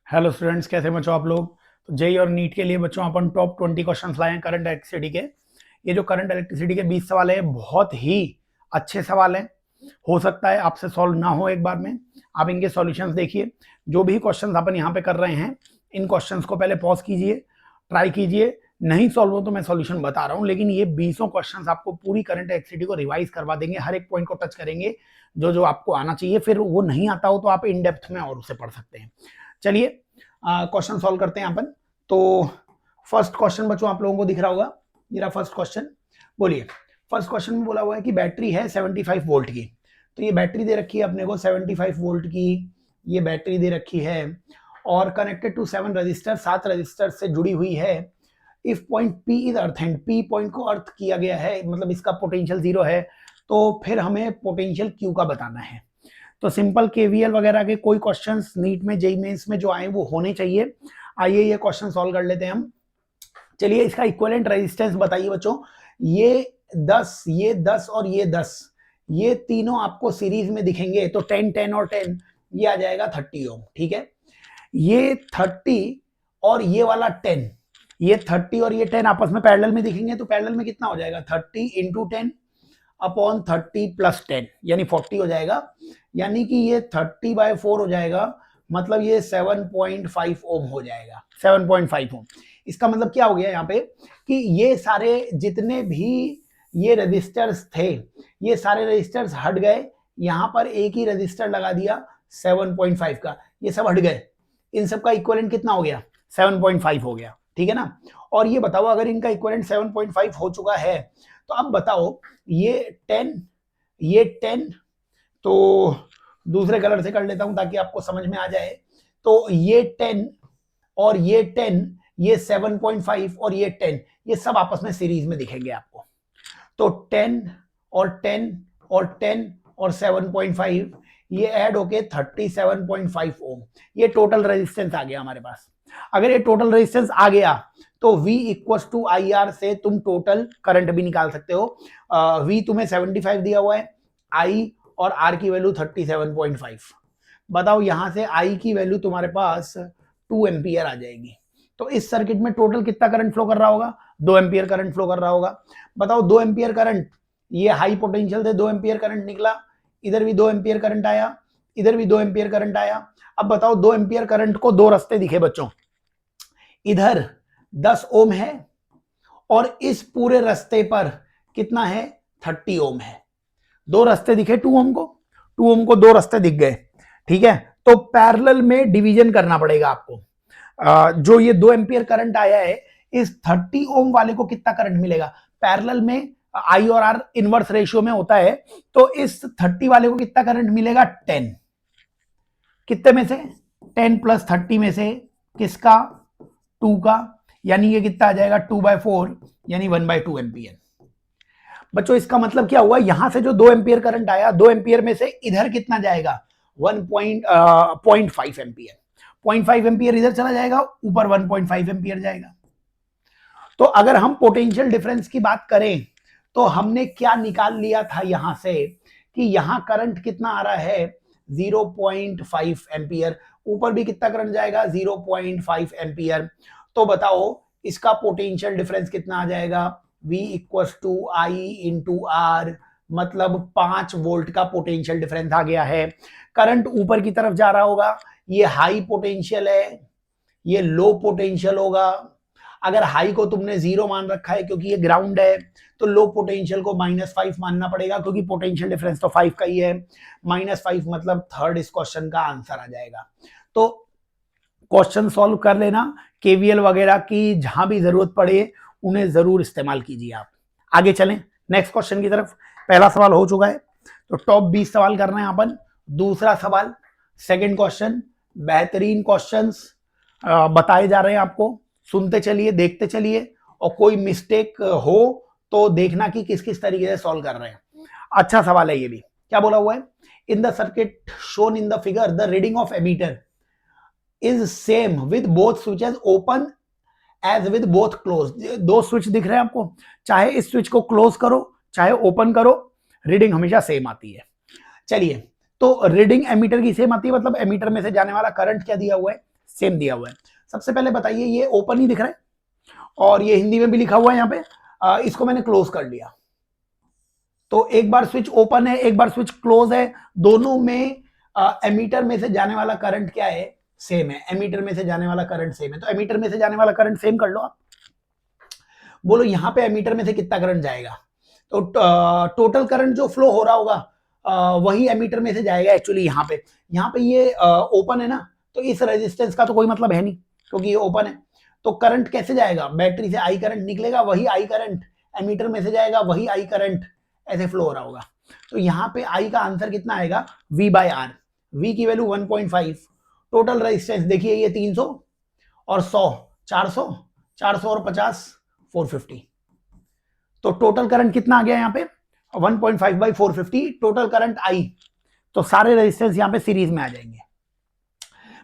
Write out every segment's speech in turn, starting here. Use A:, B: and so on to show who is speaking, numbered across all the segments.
A: Hello students, कैसे बच्चों आप लोग। तो जेई और नीट के लिए बच्चों अपन टॉप 20 क्वेश्चंस लाए हैं करंट इलेक्ट्रिसिटी के। ये जो करंट इलेक्ट्रिसिटी के 20 सवाल है बहुत ही अच्छे सवाल हैं। हो सकता है आपसे सॉल्व ना हो एक बार में, आप इनके सॉल्यूशंस देखिए। जो भी क्वेश्चंस अपन यहाँ पे कर रहे हैं, इन क्वेश्चंस को पहले पॉज कीजिए, ट्राई कीजिए। नहीं सॉल्व हो तो मैं सॉल्यूशन बता रहा हूँ, लेकिन ये 20 क्वेश्चंस आपको पूरी करंट इलेक्ट्रिसिटी को रिवाइज करवा देंगे, हर एक पॉइंट को टच करेंगे जो जो आपको आना चाहिए। फिर वो नहीं आता हो तो आप इन डेप्थ में और उसे पढ़ सकते हैं। चलिए क्वेश्चन सॉल्व करते हैं अपन। तो फर्स्ट क्वेश्चन बच्चों आप लोगों को दिख रहा होगा, ये रहा फर्स्ट क्वेश्चन। बोलिए, फर्स्ट क्वेश्चन में बोला हुआ है कि बैटरी है 75 वोल्ट की। तो ये बैटरी दे रखी है अपने को 75 वोल्ट की, ये बैटरी दे रखी है और कनेक्टेड टू 7 रजिस्टर, 7 रजिस्टर से जुड़ी हुई है। If point P is earth and P point को अर्थ किया गया है, मतलब इसका पोटेंशियल 0 है, तो फिर हमें पोटेंशियल Q का बताना है। तो सिंपल केवीएल वगैरह के कोई क्वेश्चंस नीट में, जेईई मेंस में जो आए वो होने चाहिए। आइए ये क्वेश्चन सॉल्व कर लेते हैं हम। चलिए, इसका इक्विवेलेंट रेजिस्टेंस बताइए बच्चों। ये 10, ये 10 और ये 10, ये तीनों आपको सीरीज में दिखेंगे, तो 10 10 और 10, ये आ जाएगा 30 ओम। ठीक है, ये 30 और ये वाला 10, ये 30 और ये 10 आपस में पैरेलल में दिखेंगे, तो पैरेलल में कितना हो जाएगा 30 इंटू 10 अपॉन 30 प्लस 10 यानी 40 हो जाएगा। यानी कि ये 30/4 हो जाएगा, मतलब ये 7.5 ओम हो जाएगा, 7.5 ओम। इसका मतलब क्या हो गया यहाँ पे कि ये सारे जितने भी ये रजिस्टर्स थे, ये सारे रजिस्टर्स हट गए, यहाँ पर एक ही रजिस्टर लगा दिया 7.5 का, ये सब हट गए। इन सब का इक्विवेलेंट कितना हो गया 7.5 हो गया। ठीक है ना। और ये बताओ, अगर इनका इक्विवेलेंट 7.5 हो चुका है तो अब बताओ ये 10, ये 10, तो दूसरे कलर से कर लेता हूं ताकि आपको समझ में आ जाए। तो ये 10 और ये 10, ये 7.5 और ये 10, ये सब आपस में सीरीज में दिखेंगे आपको। तो 10 और 10 और 10 और 7.5, ये ऐड होके 37.5 ओम, ये टोटल रेजिस्टेंस आ गया हमारे पास। अगर ये टोटल रेजिस्टेंस आ गया तो V इक्वल्स टू IR से तुम टोटल करंट भी निकाल सकते हो। V तुम्हें 75 दिया हुआ है, I और R की वैल्यू 37.5। बताओ यहां से I की वैल्यू तुम्हारे पास 2 एम्पियर आ जाएगी। तो इस सर्किट में टोटल कितना करंट फ्लो कर रहा होगा, 2 एम्पियर करंट फ्लो कर रहा होगा। बताओ 2 एम्पियर करंट, ये हाई पोटेंशियल से 2 एम्पियर करंट निकला, इधर भी 2 एम्पियर करंट आया, इधर भी 2 एम्पियर करंट आया। अब बताओ 2 एम्पियर करंट को दो रास्ते दिखे बच्चों, इधर 10 ओम है और इस पूरे रास्ते पर कितना है 30 ओम है। दो रास्ते दिखे 2 ओम को, 2 ओम को दो रास्ते दिख गए। ठीक है, तो पैरेलल में डिवीजन करना पड़ेगा आपको। जो ये 2 एम्पियर करंट आया है, इस 30 ओम वाले को कितना करंट मिलेगा। पैरेलल में I और R इनवर्स रेशियो में होता है, तो इस 30 वाले को कितना करंट मिलेगा 10। कितने में से 10 प्लस 30 में से किसका 2 का, यानी ये कितना आ जाएगा 2/4 यानी 1/2 एम्पियर। बच्चों इसका मतलब क्या हुआ, यहां से जो 2 एम्पियर करंट आया, 2 एम्पियर में से इधर कितना जाएगा 1.5 एम्पियर, 0.5 एम्पियर इधर चला जाएगा, ऊपर 1.5 एम्पियर जाएगा। तो अगर हम पोटेंशियल डिफरेंस की बात करें तो हमने क्या निकाल लिया था यहां से कि यहां करंट कितना आ रहा है 0.5 एम्पियर, ऊपर भी कितना करंट जाएगा 0.5 एम्पियर। तो बताओ इसका पोटेंशियल डिफरेंस कितना आ जाएगा, V equals to I into R, मतलब 5 वोल्ट का पोटेंशियल डिफरेंस आ गया है। करंट ऊपर की तरफ जा रहा होगा, ये हाई पोटेंशियल है, ये लो पोटेंशियल होगा। अगर हाई को तुमने 0 मान रखा है क्योंकि ये ग्राउंड है, तो लो पोटेंशियल को -5 मानना पड़ेगा क्योंकि पोटेंशियल डिफरेंस तो 5 का ही है। -5 मतलब थर्ड इस क्वेश्चन का आंसर आ जाएगा। तो क्वेश्चन सॉल्व कर लेना, केवीएल वगैरह की जहां भी जरूरत पड़े उन्हें जरूर इस्तेमाल कीजिए आप। आगे चलें नेक्स्ट क्वेश्चन की तरफ। पहला सवाल हो चुका है, तो टॉप 20 सवाल करना है अपन। दूसरा सवाल, सेकंड क्वेश्चन, बेहतरीन क्वेश्चंस बताए जा रहे हैं आपको, सुनते चलिए, देखते चलिए, और कोई मिस्टेक हो तो देखना कि किस किस तरीके से सॉल्व कर रहे हैं। अच्छा सवाल है ये भी। क्या बोला हुआ है, in the circuit shown in the figure the reading of ammeter is same with both switches open as with both close. दो स्विच दिख रहे हैं आपको, चाहे इस स्विच को क्लोज करो चाहे ओपन करो, रीडिंग हमेशा सेम आती है। चलिए, तो रीडिंग एमीटर की सेम आती है, मतलब एमीटर में से जाने वाला करंट क्या दिया हुआ है सेम दिया हुआ है। सबसे पहले बताइए, ये ओपन ही दिख रहा है और ये हिंदी में भी लिखा हुआ है यहाँ पे, इसको मैंने क्लोज कर लिया। तो एक बार स्विच ओपन है, एक बार स्विच क्लोज है, दोनों में एमीटर में से जाने वाला करंट क्या है, सेम है। एमीटर में से जाने वाला करंट सेम है, तो एमीटर में से जाने वाला करंट सेम कर लो आप। बोलो यहाँ पे एमीटर में से कितना करंट जाएगा, तो टोटल करंट जो फ्लो हो रहा होगा वही एमीटर में से जाएगा। एक्चुअली यहाँ पे ये ओपन है ना, तो इस रेजिस्टेंस का तो कोई मतलब है नहीं क्योंकि ये ओपन है। तो करंट कैसे जाएगा, बैटरी से आई करंट निकलेगा, वही आई करंट एमीटर में से जाएगा, वही आई करंट ऐसे फ्लो हो रहा होगा। तो यहाँ पे आई का आंसर कितना आएगा, V बाय आर। V की वैल्यू 1.5, टोटल रेजिस्टेंस देखिए ये 300 और 100 400, 400 और 50 450। तो टोटल करंट कितना आ गया यहाँ पे 1.5 बाई 450 टोटल करंट आई। तो सारे रेजिस्टेंस यहाँ पे सीरीज में आ जाएंगे।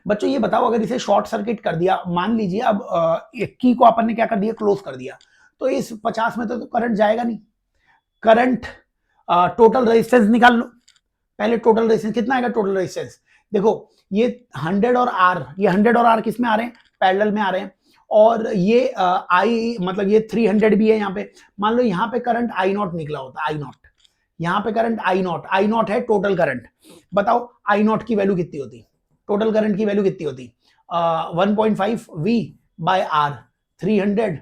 A: बच्चों ये बताओ, अगर इसे शॉर्ट सर्किट कर दिया, मान लीजिए अब की को अपन ने क्या कर दिया, क्लोज कर दिया, तो इस 50 में तो करंट जाएगा नहीं। करंट टोटल रेजिस्टेंस निकाल लो पहले। टोटल रेजिस्टेंस कितना आएगा, टोटल रेजिस्टेंस देखो ये 100 और आर, ये 100 और आर किस में आ रहे हैं, पैरेलल में आ रहे हैं। और ये आई मतलब ये 300 भी है यहाँ पे। मान लो यहाँ पे करंट आई नॉट निकला होता, आई नॉट, यहाँ पे करंट आई नॉट है टोटल करंट। बताओ आई नॉट की वैल्यू कितनी होती, टोटल करंट की वैल्यू कितनी होती, 1.5 V by R, 300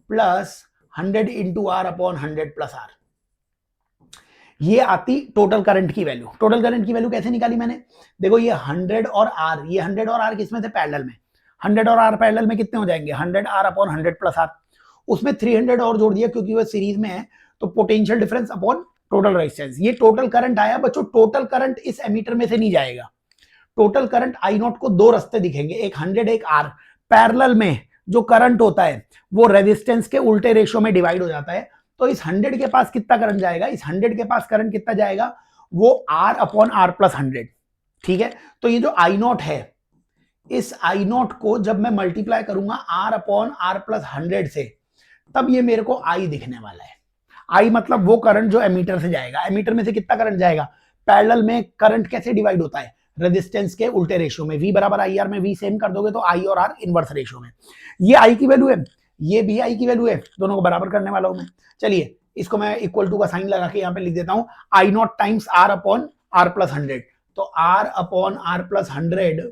A: plus 100 into R upon 100 plus R, ये आती टोटल करंट की वैल्यू। टोटल करंट की वैल्यू कैसे निकाली मैंने, देखो ये 100 और आर, ये 100 और आर किसमें थे, पैरेलल में। 100 और आर पैरेलल में कितने हो जाएंगे, 100 आर अपॉन 100 प्लस आर, उसमें 300 और जोड़ दिया क्योंकि वो सीरीज में है, तो potential difference upon total resistance. ये टोटल करंट आया बच्चों। टोटल करंट इस एमीटर में से नहीं जाएगा। टोटल करंट आई नॉट को दो रास्ते दिखेंगे, एक 100 एक आर। पैरेलल में जो करंट होता है वो रेजिस्टेंस के उल्टे रेशियो में डिवाइड हो जाता है। तो इस 100 के पास कितना करंट जाएगा, इस 100 के पास करंट कितना जाएगा, वो आर अपॉन आर प्लस 100। ठीक है, तो ये जो आई नॉट है, इस आई नॉट को जब मैं मल्टीप्लाई करूंगा आर अपॉन आर प्लस 100 से, तब ये मेरे को आई दिखने वाला है। आई मतलब वो करंट जो एमीटर से जाएगा। एमीटर में से कितना करंट जाएगा, पैरेलल में करंट कैसे डिवाइड होता है, रेजिस्टेंस के उल्टे रेशियो में। V बराबर आई आर में V सेम कर दोगे तो आई और आर इनवर्स रेशियो में। ये आई की वैल्यू है, ये भी आई की वैल्यू है, दोनों को बराबर करने वाला हूं मैं। चलिए इसको मैं इक्वल टू का साइन लगा के यहाँ पे लिख देता हूं, I naught times R upon R plus 100। तो आर अपॉन आर प्लस 100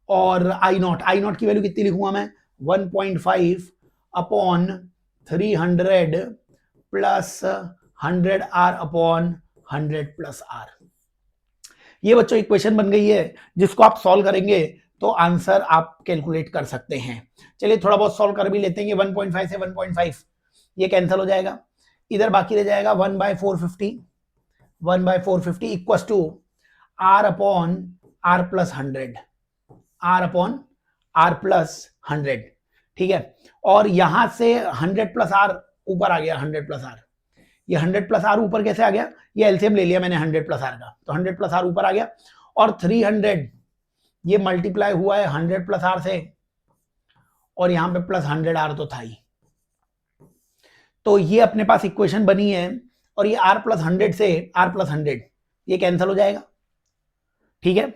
A: और आई नॉट की वैल्यू कितनी लिखूंगा मैं, 1.5 upon 300 plus 100 R upon 100 plus R. ये बच्चों इक्वेशन बन गई है, जिसको आप सॉल्व करेंगे तो आंसर आप कैलकुलेट कर सकते हैं। चलिए थोड़ा बहुत सॉल्व कर भी लेते हैं। 1.5 से 1.5 ये कैंसिल हो जाएगा, इधर बाकी रह जाएगा 1/450, 1/450 equals to R upon R plus 100, R upon R plus 100। ठीक है, और यहां से 100 प्लस आर ऊपर आ गया, 100 प्लस आर, ये 100 प्लस आर ऊपर कैसे आ गया, ये एलसीएम ले लिया मैंने 100 प्लस आर का, तो 100 प्लस आर ऊपर आ गया। और 300 ये मल्टीप्लाई हुआ है 100 प्लस आर से, और यहां पे प्लस 100 आर तो था ही। तो ये अपने पास इक्वेशन बनी है, और ये आर प्लस 100 से आर प्लस 100 ये कैंसिल हो जाएगा। ठीक है,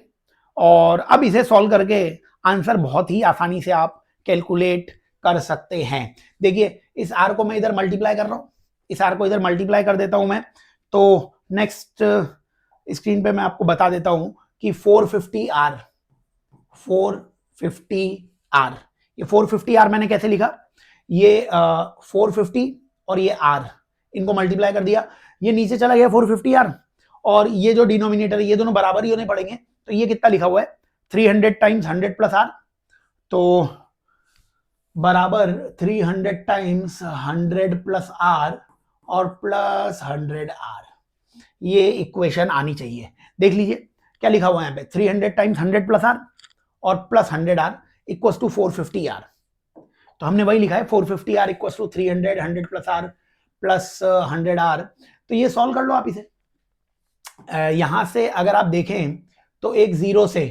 A: और अब इसे सॉल्व करके आंसर बहुत ही आसानी से आप कैलकुलेट कर सकते हैं। देखिए इस आर को मैं इधर मल्टीप्लाई कर रहा हूं, इस आर को इधर मल्टीप्लाई कर देता हूं मैं। तो नेक्स्ट स्क्रीन पे मैं आपको बता देता हूं कि 450 आर, 450 आर, ये 450 आर मैंने कैसे लिखा, ये 450 और ये आर, इनको मल्टीप्लाई कर दिया, ये नीचे चला गया 450 आर, और ये जो डिनोमिनेटर है ये दोनों बराबर ही होने पड़ेंगे। तो ये कितना लिखा हुआ है, 300 टाइम्स 100 प्लस आर, तो बराबर 300 टाइम्स 100 प्लस आर और प्लस 100 आर। ये इक्वेशन आनी चाहिए। देख लीजिए क्या लिखा हुआ है यहाँ पे, 300 टाइम्स 100 प्लस आर और plus 100 R equals to 450 R. तो हमने वही लिखा है 450 R equals to 300 100 plus R plus 100 R. तो ये सॉल्व कर लो आप इसे। यहां से अगर आप देखें तो एक जीरो से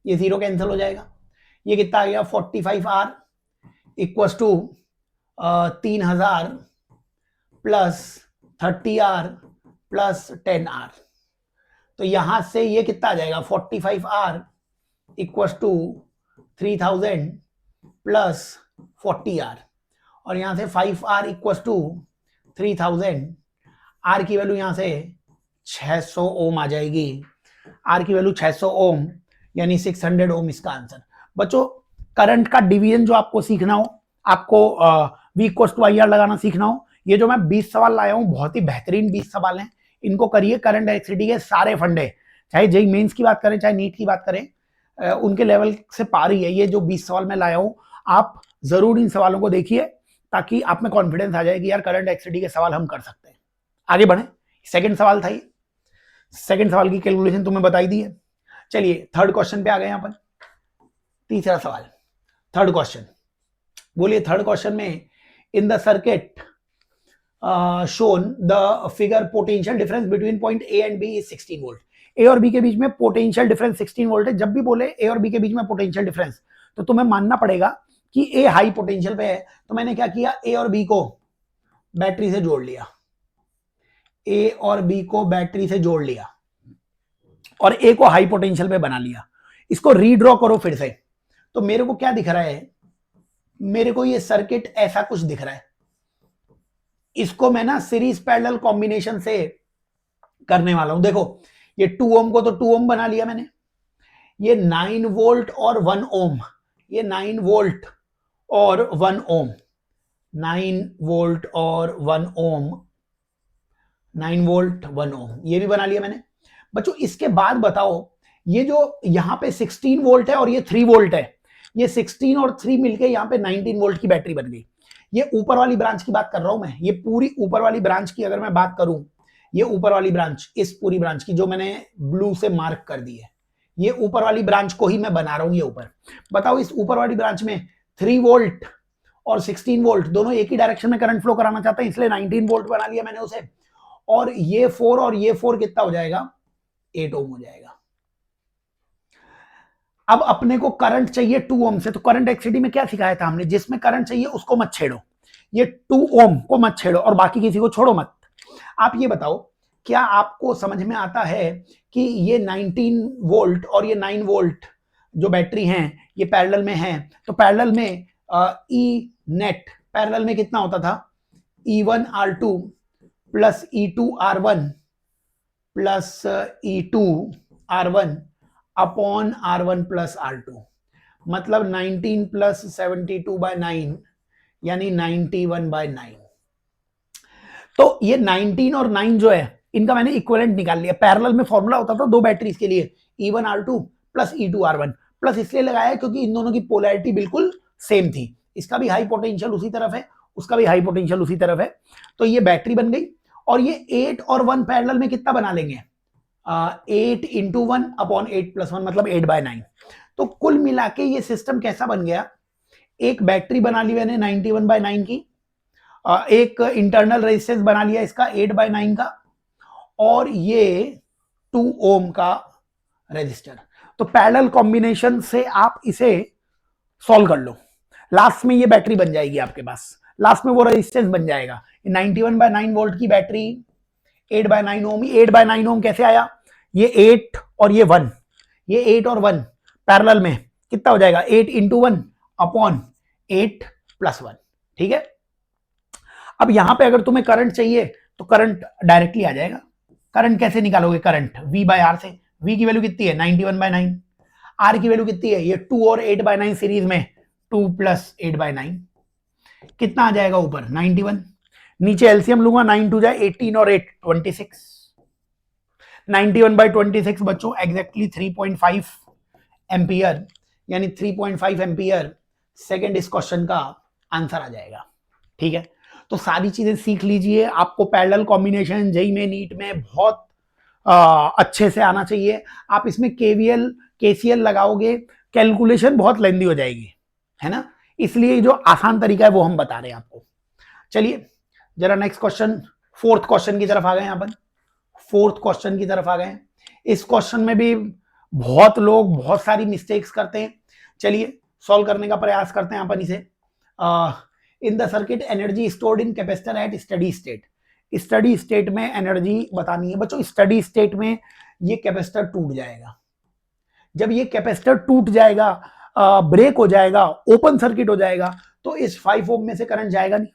A: ये जीरो कैंसिल हो जाएगा, ये कितना आ गया 45 R equals to 3000 plus 30 R plus 10 R. तो यहां से ये कितना आ जाएगा 45 R equals to 3000 plus 40R, और यहां से 5R इक्वल टू 3000, आर की वैल्यू यहां से 600 ओम आ जाएगी। आर की वैल्यू 600 ओम यानी 600 ओम इसका आंसर। बच्चों करंट का डिवीजन जो आपको सीखना हो, आपको V इक्वल टू IR लगाना सीखना हो, ये जो मैं 20 सवाल लाया हूं बहुत ही बेहतरीन 20 सवाल हैं, इनको करिए। करंट इलेक्ट्रिसिटी के सारे फंडे, चाहे जेई मेंस की बात करें चाहे नीट की बात करें, उनके लेवल से पार ही है ये जो 20 सवाल मैं लाया हूं। आप जरूर इन सवालों को देखिए ताकि आप में कॉन्फिडेंस आ जाए कि यार करंट इलेक्ट्रिसिटी के सवाल हम कर सकते हैं। आगे बढ़े, सेकंड सवाल था ये, सेकंड सवाल की कैलकुलेशन तुम्हें बताई दी है। चलिए थर्ड क्वेश्चन पे आ गए अपन। तीसरा सवाल, थर्ड क्वेश्चन, बोलिए थर्ड क्वेश्चन में in the circuit shown the figure potential difference between point A and B is 16 volt. A और बी के बीच में पोटेंशियल डिफरेंस 16 वोल्ट है। जब भी बोले ए और बी के बीच में पोटेंशियल डिफरेंस, तो तुम्हें मानना पड़ेगा कि ए हाई पोटेंशियल पे है। तो मैंने क्या किया, ए और बी को बैटरी से जोड़ लिया, ए और बी को बैटरी से जोड़ लिया और ए को हाई पोटेंशियल पे बना लिया। इसको रीड्रॉ करो फिर से, तो मेरे को क्या दिख रहा है, मेरे को ये सर्किट ऐसा कुछ दिख रहा है। इसको मैं ना सीरीज पैरेलल कॉम्बिनेशन से करने वाला हूं। देखो ये 2 ओम को तो 2 ओम बना लिया मैंने, ये 9 वोल्ट और 1 ओम, ये 9 वोल्ट और 1 ओम, 9 वोल्ट और 1 ओम, 9 वोल्ट 1 ओम, ये भी बना लिया मैंने। बच्चों इसके बाद बताओ, ये जो यहां पे 16 वोल्ट है और ये 3 वोल्ट है, ये 16 और 3 मिलके यहां पे 19 वोल्ट की बैटरी बन गई। ये ऊपर वाली ब्रांच की बात कर रहा हूं मैं, ये पूरी ऊपर वाली ब्रांच की अगर मैं बात करूं, ये ऊपर वाली ब्रांच, इस पूरी ब्रांच की जो मैंने ब्लू से मार्क कर दी है, ये ऊपर वाली ब्रांच को ही मैं बना रहा हूं। ये ऊपर बताओ, इस ऊपर वाली ब्रांच में 3 वोल्ट और 16 वोल्ट दोनों एक ही डायरेक्शन में करंट फ्लो कराना चाहते हैं, इसलिए 19 वोल्ट बना लिया मैंने उसे। और ये 4 और ये 4 कितना हो जाएगा, 8 ओम हो जाएगा। अब अपने को करंट चाहिए 2 ओम से, तो करंट एक्सिटी में क्या सिखाया था हमने, जिसमें करंट चाहिए उसको मत छेड़ो, ये 2 ओम को मत छेड़ो और बाकी किसी को छोड़ो मत। आप ये बताओ, क्या आपको समझ में आता है कि ये 19 वोल्ट और ये 9 वोल्ट जो बैटरी हैं ये पैरेलल में हैं, तो पैरेलल में ई नेट पैरेलल में कितना होता था, E1R2 plus E2R1 plus E2R1 upon R1 plus R2, मतलब 19 प्लस 72/9 यानी 91/9। तो ये 19 और 9 जो है इनका मैंने इक्विवेलेंट निकाल लिया। पैरेलल में फॉर्मूला होता था दो बैटरीज के लिए, E1R2 प्लस E2R1, प्लस इसलिए लगाया क्योंकि इन दोनों की पोलैरिटी बिल्कुल सेम थी। इसका भी हाई पोटेंशियल उसी तरफ है, उसका भी हाई पोटेंशियल उसी तरफ है, तो ये बैटरी बन गई। और ये 8 और 1 पैरेलल में कितना बना लेंगे, 8 इंटू 1 अपॉन 8 प्लस 1 मतलब 8/9। तो कुल मिला के ये सिस्टम कैसा बन गया, एक बैटरी बना ली मैंने 91/9 की, एक इंटरनल रेजिस्टेंस बना लिया इसका 8/9 का, और ये 2 ओम का रेजिस्टर। तो पैरेलल कॉम्बिनेशन से आप इसे सॉल्व कर लो, लास्ट में ये बैटरी बन जाएगी आपके पास, लास्ट में वो रेजिस्टेंस बन जाएगा। 91/9 वोल्ट की बैटरी 8/9 ओम, 8/9 ओम कैसे आया, ये 8 और ये 1, ये 8 और 1 पैरेलल में कितना हो जाएगा, 8 इंटू 1 अपॉन 8 प्लस 1। ठीक है, अब यहां पे अगर तुम्हें करंट चाहिए तो करंट डायरेक्टली आ जाएगा। करंट कैसे निकालोगे, करंट V/R से। V की वैल्यू कितनी है, 91/9, R की वैल्यू कितनी है, ये 2 और 8/9 सीरीज में 2 प्लस 8/9, कितना आ जाएगा ऊपर 91, नीचे एलसीएम लूंगा 9 2 जाए 18 और 8 26, 91/26 बच्चों एग्जैक्टली 3.5 एम्पियर, यानी 3.5 एम्पियर सेकंड इस क्वेश्चन का आंसर आ जाएगा। ठीक है, तो सारी चीजें सीख लीजिए, आपको पैरेलल कॉम्बिनेशन जेई में नीट में बहुत अच्छे से आना चाहिए। आप इसमें केवीएल केसीएल लगाओगे, कैलकुलेशन बहुत लेंदी हो जाएगी, है ना, इसलिए जो आसान तरीका है वो हम बता रहे हैं आपको। चलिए जरा नेक्स्ट क्वेश्चन, फोर्थ क्वेश्चन की तरफ आ गए हैं अपन, फोर्थ क्वेश्चन की तरफ आ गए। इस क्वेश्चन में भी बहुत लोग बहुत सारी मिस्टेक्स करते हैं, चलिए सॉल्व करने का प्रयास करते हैं अपन इसे। इन the circuit energy stored in capacitor eight steady state, steady state में एनर्जी बतानी है बच्चों। स्टडी स्टेट में ये कैपेसिटर टूट जाएगा, जब ये कैपेसिटर टूट जाएगा ब्रेक हो जाएगा, ओपन सर्किट हो जाएगा, तो इस 5 ओम में से करंट जाएगा नहीं।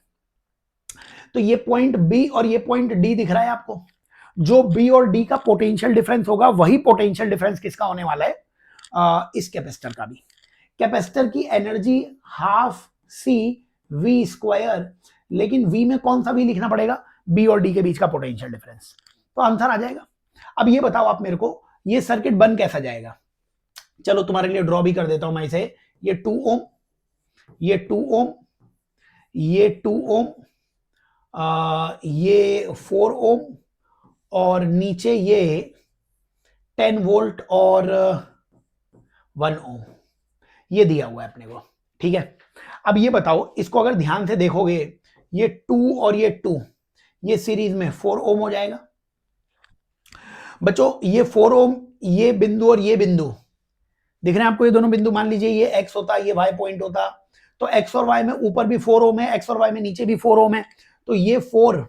A: तो ये पॉइंट बी और ये पॉइंट डी दिख रहा है आपको, जो बी और डी का पोटेंशियल डिफरेंस होगा वही पोटेंशियल डिफरेंस किसका होने वाला है, इस कैपेसिटर का भी। कैपेसिटर की energy half C V square, लेकिन वी में कौन सा वी लिखना पड़ेगा, बी और डी के बीच का पोटेंशियल डिफरेंस, तो आंसर आ जाएगा। अब ये बताओ आप मेरे को, ये सर्किट बन कैसा जाएगा, चलो तुम्हारे लिए ड्रॉ भी कर देता हूं मैं इसे, ये 2 ओम, ये 2 ओम, ये 2 ओम, ये 4 ओम, और नीचे ये 10 वोल्ट और 1 ओम, ये दिया हुआ है अपने को, ठीक है। अब ये बताओ, इसको अगर ध्यान से देखोगे, ये 2 और ये 2, ये सीरीज में 4 ओम हो जाएगा। बच्चों ये 4 ओम, ये बिंदु और ये बिंदु दिख रहे हैं आपको, ये दोनों बिंदु, मान लीजिए ये एक्स होता, ये वाई पॉइंट होता, तो एक्स और वाई में ऊपर भी 4 ओम है, एक्स और वाई में नीचे भी 4 ओम है, तो ये 4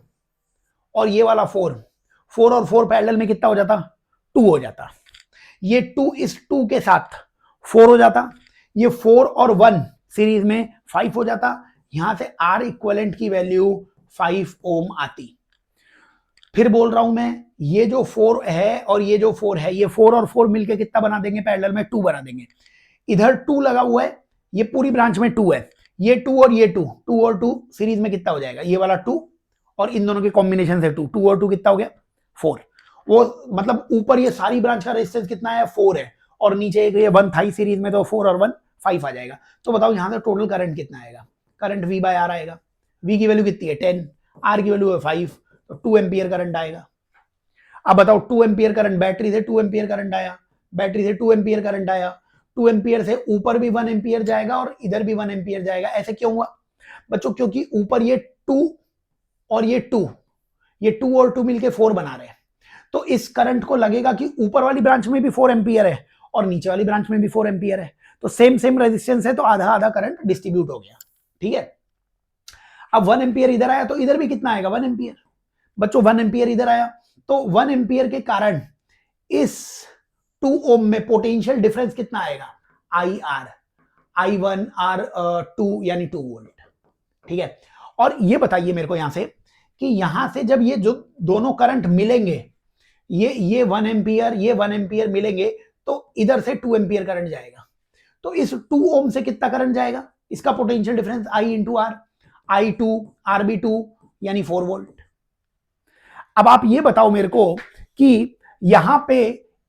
A: और ये वाला 4 और 4 पैरेलल में कितना हो जाता, 2 हो जाता। ये 2 इस 2 के साथ 4 हो जाता, ये 4 और 1 सीरीज में 5 हो जाता, यहां से आर इक्विवेलेंट की वैल्यू 5 ओम आती। फिर बोल रहा हूं मैं, ये जो 4 है और ये जो 4 है, ये 4 और 4 मिलके कितना बना देंगे पैरेलल में, 2 बना देंगे। इधर 2 लगा हुआ है, ये पूरी ब्रांच में 2 है, ये 2 और ये 2 और 2 सीरीज में कितना हो जाएगा, ये वाला 2 और इन दोनों के कॉम्बिनेशन से 2 और 2 कितना हो गया, 4। वो मतलब ऊपर ये सारी ब्रांच का रेजिस्टेंस कितना है, 4 है, और नीचे एक ये 1 था सीरीज में, तो 4 और 1 5 आ जाएगा। तो बताओ यहां से टोटल करंट कितना आएगा, करंट V बाय आर आएगा। V की वैल्यू कितनी है 10, R की वैल्यू है 5, तो 2 एम्पियर करंट आएगा। अब बताओ 2 एम्पियर करंट, बैटरी से 2 एम्पियर करंट आया, बैटरी से 2 एम्पियर करंट आया, 2 एम्पियर से ऊपर भी 1 एम्पियर जाएगा और इधर भी 1 एम्पियर जाएगा। ऐसे क्यों हुआ बच्चों, क्योंकि ऊपर ये 2 और ये 2, ये 2 और 2 मिलके 4 बना रहे हैं, तो इस करंट को लगेगा कि ऊपर वाली ब्रांच में भी 4 एम्पियर है और नीचे वाली ब्रांच में भी 4 एम्पियर है, तो सेम रेजिस्टेंस है, तो आधा आधा करंट डिस्ट्रीब्यूट हो गया, ठीक है। अब 1 एम्पियर इधर आया, तो इधर भी कितना आएगा, 1 एम्पियर। बच्चों 1 एम्पियर इधर आया, तो 1 एम्पियर के कारण इस 2 ओम में पोटेंशियल डिफरेंस कितना आएगा, IR, I1 R2 यानी 2 वोल्ट, ठीक है। और ये बताइए मेरे को यहां से कि यहां से जब ये जो दोनों करंट मिलेंगे, ये 1 एम्पियर, ये 1 एम्पियर मिलेंगे, तो इधर से 2 एम्पियर करंट जाएगा, तो इस 2 ओम से कितना करंट जाएगा, इसका potential difference I into R, I2 RB2 यानी 4 वोल्ट। अब आप ये बताओ मेरे को कि यहां पे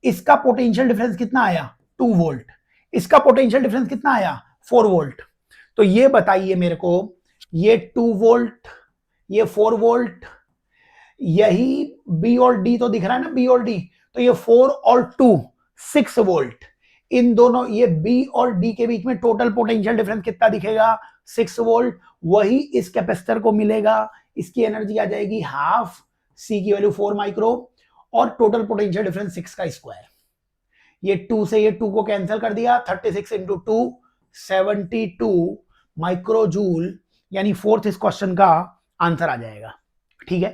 A: इसका पोटेंशियल डिफरेंस कितना आया, 2 वोल्ट, इसका पोटेंशियल डिफरेंस कितना आया, 4 वोल्ट। तो ये बताइए मेरे को, ये 2 वोल्ट, ये 4 वोल्ट, यही बी और डी तो दिख रहा है ना, बी और डी, तो ये 4 और 2 6 वोल्ट, इन दोनों ये बी और डी के बीच में टोटल पोटेंशियल डिफरेंस कितना दिखेगा, 6 वोल्ट। वही इस कैपेसिटर को मिलेगा, इसकी एनर्जी आ जाएगी हाफ, सी की वैल्यू 4 माइक्रो, और टोटल पोटेंशियल डिफरेंस 6 का स्क्वायर। ये 2 से ये 2 को कैंसिल कर दिया, 36 इंटू 2 72 माइक्रो जूल, यानी फोर्थ इस क्वेश्चन का आंसर आ जाएगा, ठीक है।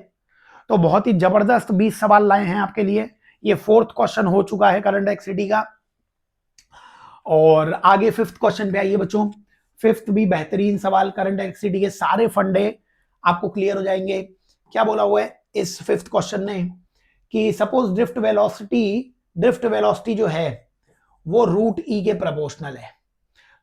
A: तो बहुत ही जबरदस्त 20 सवाल लाए हैं आपके लिए, ये फोर्थ क्वेश्चन हो चुका है करंट एक्सिटी का। और आगे फिफ्थ क्वेश्चन पे आइए बच्चों, फिफ्थ भी बेहतरीन सवाल, करंट एक्सिटी के सारे फंडे आपको क्लियर हो जाएंगे। क्या बोला हुआ है इस फिफ्थ क्वेश्चन ने कि सपोज ड्रिफ्ट वेलोसिटी जो है वो रूट ई के प्रोपोर्शनल है,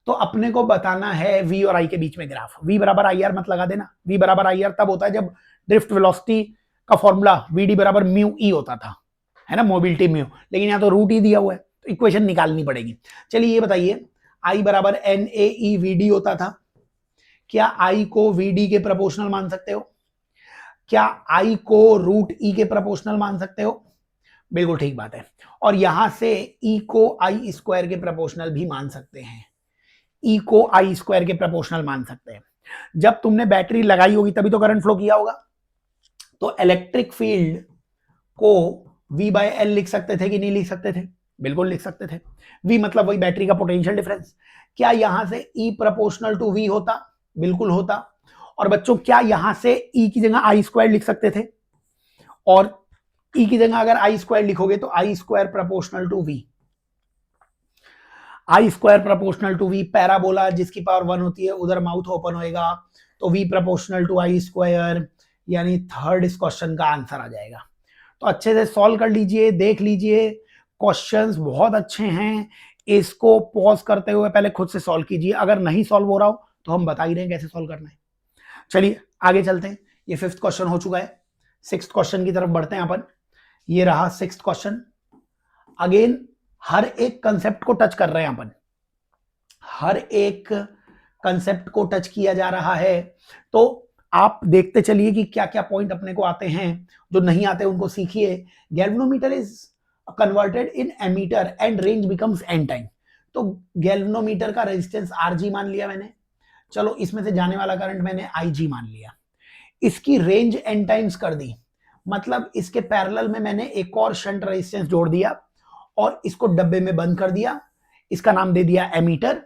A: तो अपने को बताना है वी और आई के बीच में ग्राफ। वी बराबर आई आर मत लगा देना, वी बराबर आई आर तब होता है जब ड्रिफ्ट वेलोसिटी का फॉर्मूला वी डी बराबर म्यू ई होता था, है ना, मोबिलिटी म्यू, लेकिन यहाँ तो रूट ई दिया हुआ है, तो इक्वेशन निकालनी पड़ेगी। चलिए ये बताइए, आई बराबर N A E V D होता था, क्या आई को वी डी के प्रोपोर्शनल मान सकते हो, क्या आई को रूट ई के प्रोपोर्शनल मान सकते हो, बिल्कुल ठीक बात है। और यहां से ई को आई स्क्वायर के प्रोपोर्शनल भी मान सकते हैं, ई को आई स्क्वायर के प्रोपोर्शनल मान सकते हैं। जब तुमने बैटरी लगाई होगी तभी तो करंट फ्लो किया होगा, तो इलेक्ट्रिक फील्ड को V बाय एल लिख सकते थे कि नहीं लिख सकते थे, बिल्कुल लिख सकते थे। V मतलब वही बैटरी का पोटेंशियल डिफरेंस। क्या यहां से E प्रोपोर्शनल टू V होता, बिल्कुल होता। और बच्चों क्या यहां से E की जगह आई स्क्वायर लिख सकते थे, और E की जगह अगर आई स्क्वायर लिखोगे तो I square proportional to V। I square proportional to V, parabola जिसकी पावर 1 होती है उधर माउथ ओपन होएगा, तो V proportional to I square, यानी थर्ड इस क्वेश्चन का आंसर आ जाएगा। तो अच्छे से सॉल्व कर लीजिए, देख लीजिए, क्वेश्चंस बहुत अच्छे हैं, इसको पॉज करते हुए पहले खुद से सॉल्व कीजिए। अगर नहीं सॉल्व हो रहा हो तो हम बता ही रहे हैं कैसे सॉल्व करना है। चलिए आगे चलते हैं, ये 5th क्वेश्चन हो चुका है, 6th क्वेश्चन की तरफ बढ़ते हैं अपन। ये रहा 6th क्वेश्चन। अगेन हर एक कंसेप्ट को टच कर रहे हैं अपन, हर एक कंसेप्ट को टच किया जा रहा है, तो आप देखते चलिए कि क्या क्या पॉइंट अपने को आते हैं, जो नहीं आते उनको सीखिए। Galvanometer is converted in ammeter and range becomes N time. तो गैल्वेनोमीटर का रेजिस्टेंस आरजी मान लिया मैंने, चलो इसमें से जाने वाला करंट मैंने आईजी मान लिया, इसकी रेंज एन टाइम्स कर दी, मतलब इसके पैरेलल में मैंने एक और शंट रेजिस्टेंस जोड़ दिया और इसको डब्बे में बंद कर दिया, इसका नाम दे दिया एमीटर,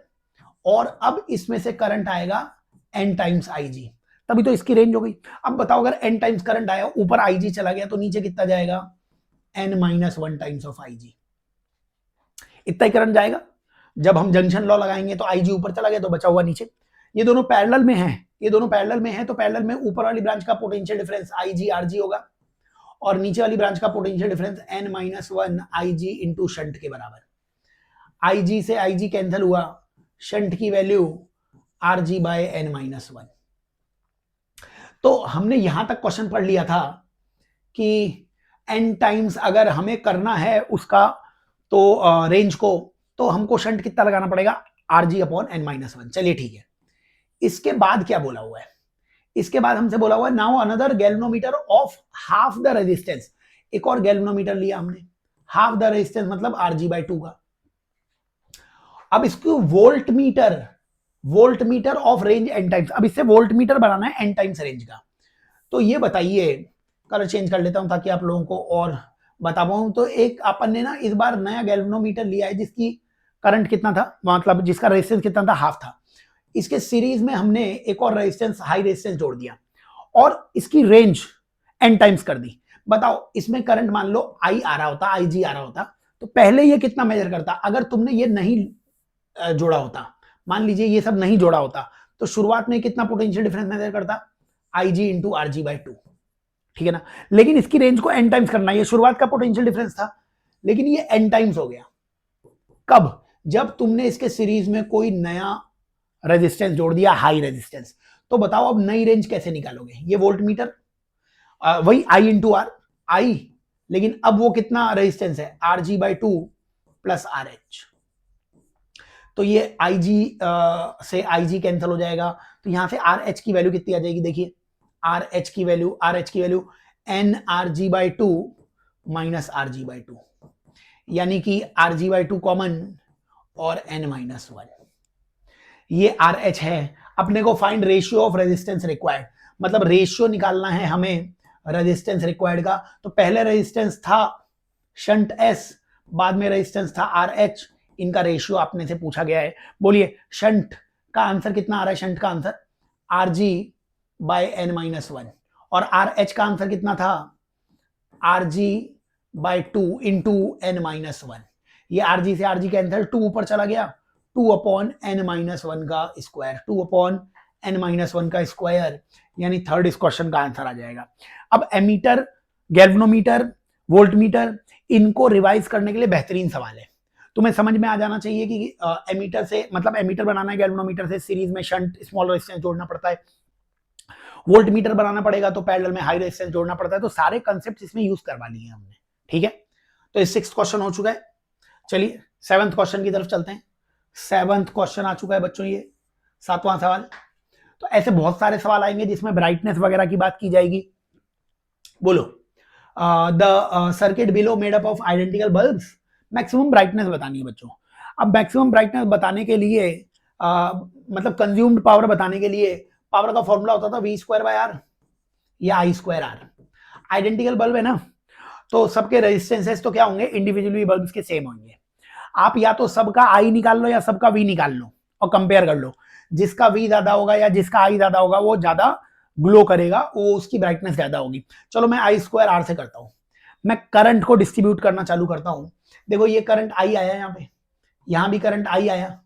A: और अब इसमें से करंट आएगा एन टाइम्स आईजी, तभी तो इसकी रेंज हो गई। अब बताओ अगर एन टाइम्स करंट आया, ऊपर आईजी चला गया, तो नीचे कितना जाएगा, n-1 टाइम्स ऑफ आईजी, इतना ही करंट जाएगा। जब हम जंक्शन लॉ लगाएंगे तो आईजी ऊपर चला गया तो बचा हुआ नीचे। ये दोनों पैरेलल में हैं, ये दोनों पैरेलल में हैं, तो पैरेलल में ऊपर वाली ब्रांच का पोटेंशियल डिफरेंस आईजी आरजी होगा और नीचे वाली ब्रांच का potential difference n-1 IG into shunt के बराबर। आईजी से आईजी कैंसिल हुआ, शंट की वैल्यू आरजी बाय n-1। तो हमने यहां तक क्वेश्चन पढ़ लिया था कि n टाइम्स अगर हमें करना है उसका तो रेंज को, तो हमको शंट कितना लगाना पड़ेगा, आरजी अपॉन n-1। चलिए ठीक है, इसके बाद क्या बोला हुआ है, इसके बाद हमसे बोला हुआ है now another galvanometer of half the resistance. एक और गैल्वेनोमीटर लिया हमने, हाफ द रेजिस्टेंस मतलब RG/2 का। अब इसको voltmeter of range N times, अब इससे वोल्ट मीटर बनाना है एन टाइम्स रेंज का। तो ये बताइए, कलर चेंज कर लेता हूं ताकि आप लोगों को और बता पाऊं। तो एक अपन ने ना इस बार नया गैल्वेनोमीटर लिया है जिसकी करंट कितना था, मतलब जिसका रेजिस्टेंस कितना था, हाफ था। इसके सीरीज में हमने एक और रेजिस्टेंस हाई रेजिस्टेंस जोड़ दिया और इसकी रेंज एन टाइम्स कर दी। बताओ इसमें करंट मान लो आई आ रहा होता, आईजी आ रहा होता, तो पहले ये कितना मेजर करता। अगर तुमने ये नहीं जोड़ा होता, मान लीजिए ये सब नहीं जोड़ा होता, तो शुरुआत में कितना पोटेंशियल डिफरेंस मेजर करता, आईजी इंटू RG/2, ठीक है ना। लेकिन इसकी रेंज को एन टाइम्स करना, ये शुरुआत का पोटेंशियल डिफरेंस था, लेकिन ये एन टाइम्स हो गया। कब, जब तुमने इसके सीरीज में कोई नया रेजिस्टेंस जोड़ दिया, हाई रेजिस्टेंस। तो बताओ अब नई रेंज कैसे निकालोगे, ये वोल्ट मीटर वही आई इंटू आर, आई, लेकिन अब वो कितना रेजिस्टेंस है, RG/2 प्लस RH। तो ये IG से IG कैंसिल हो जाएगा, तो यहां से RH की वैल्यू कितनी आ जाएगी, देखिए RH की वैल्यू nRG/2 माइनस RG/2, यानी कि RG/2 कॉमन और n-1, ये RH है। अपने को find ratio of resistance required, मतलब रेशियो निकालना है हमें रेजिस्टेंस रिक्वायर्ड का। तो पहले रेजिस्टेंस था शंट S, बाद में रेजिस्टेंस था RH, इनका रेशियो आपने से पूछा गया है। बोलिए शंट का आंसर कितना आ रहा है, शंट का आंसर RG/n-1 और RH का आंसर कितना था, RG/2 इंटू n-1। ये RG से RG कैंसिल, 2 ऊपर चला गया, 2/n-1 का स्क्वायर, 2/n-1 का स्क्वायर, यानी थर्ड इस क्वेश्चन का आंसर आ जाएगा। अब एमीटर, गैल्वेनोमीटर, वोल्टमीटर, इनको रिवाइज करने के लिए बेहतरीन सवाल है। तुम्हें समझ में आ जाना चाहिए कि एमीटर से, मतलब एमीटर बनाना है गैल्वेनोमीटर से, सीरीज में शंट स्मॉल रेजिस्टेंस जोड़ना पड़ता है। वोल्टमीटर बनाना पड़ेगा तो पैरेलल में हाई रेजिस्टेंस जोड़ना पड़ता है। तो सारे कंसेप्ट इसमें यूज करवा लिए हमने, ठीक है। तो ये 6th क्वेश्चन हो चुका है। चलिए 7th क्वेश्चन की तरफ चलते हैं। 7th क्वेश्चन आ चुका है बच्चों, ये 7वां सवाल। तो ऐसे बहुत सारे सवाल आएंगे जिसमें ब्राइटनेस वगैरह की बात की जाएगी। बोलो, the circuit below made up of identical bulbs, maximum brightness बतानी है बच्चों। अब मैक्सिमम ब्राइटनेस बताने के लिए मतलब कंज्यूम्ड पावर बताने के लिए पावर का फॉर्मूला होता था V²/R या I²R। आइडेंटिकल बल्ब है ना, तो सबके रेजिस्टेंसेस तो क्या होंगे, इंडिविजुअली बल्ब्स के सेम होंगे। आप या तो सबका I निकाल लो या सबका V निकाल लो और कंपेयर कर लो, जिसका V ज्यादा होगा या जिसका I ज्यादा होगा वो ज्यादा ग्लो करेगा, वो उसकी ब्राइटनेस ज्यादा होगी। चलो मैं I²R से करता हूं, मैं करंट को डिस्ट्रीब्यूट करना चालू करता हूं। देखो ये करंट I आया यहाँ पे, यहां भी करंट आई आया।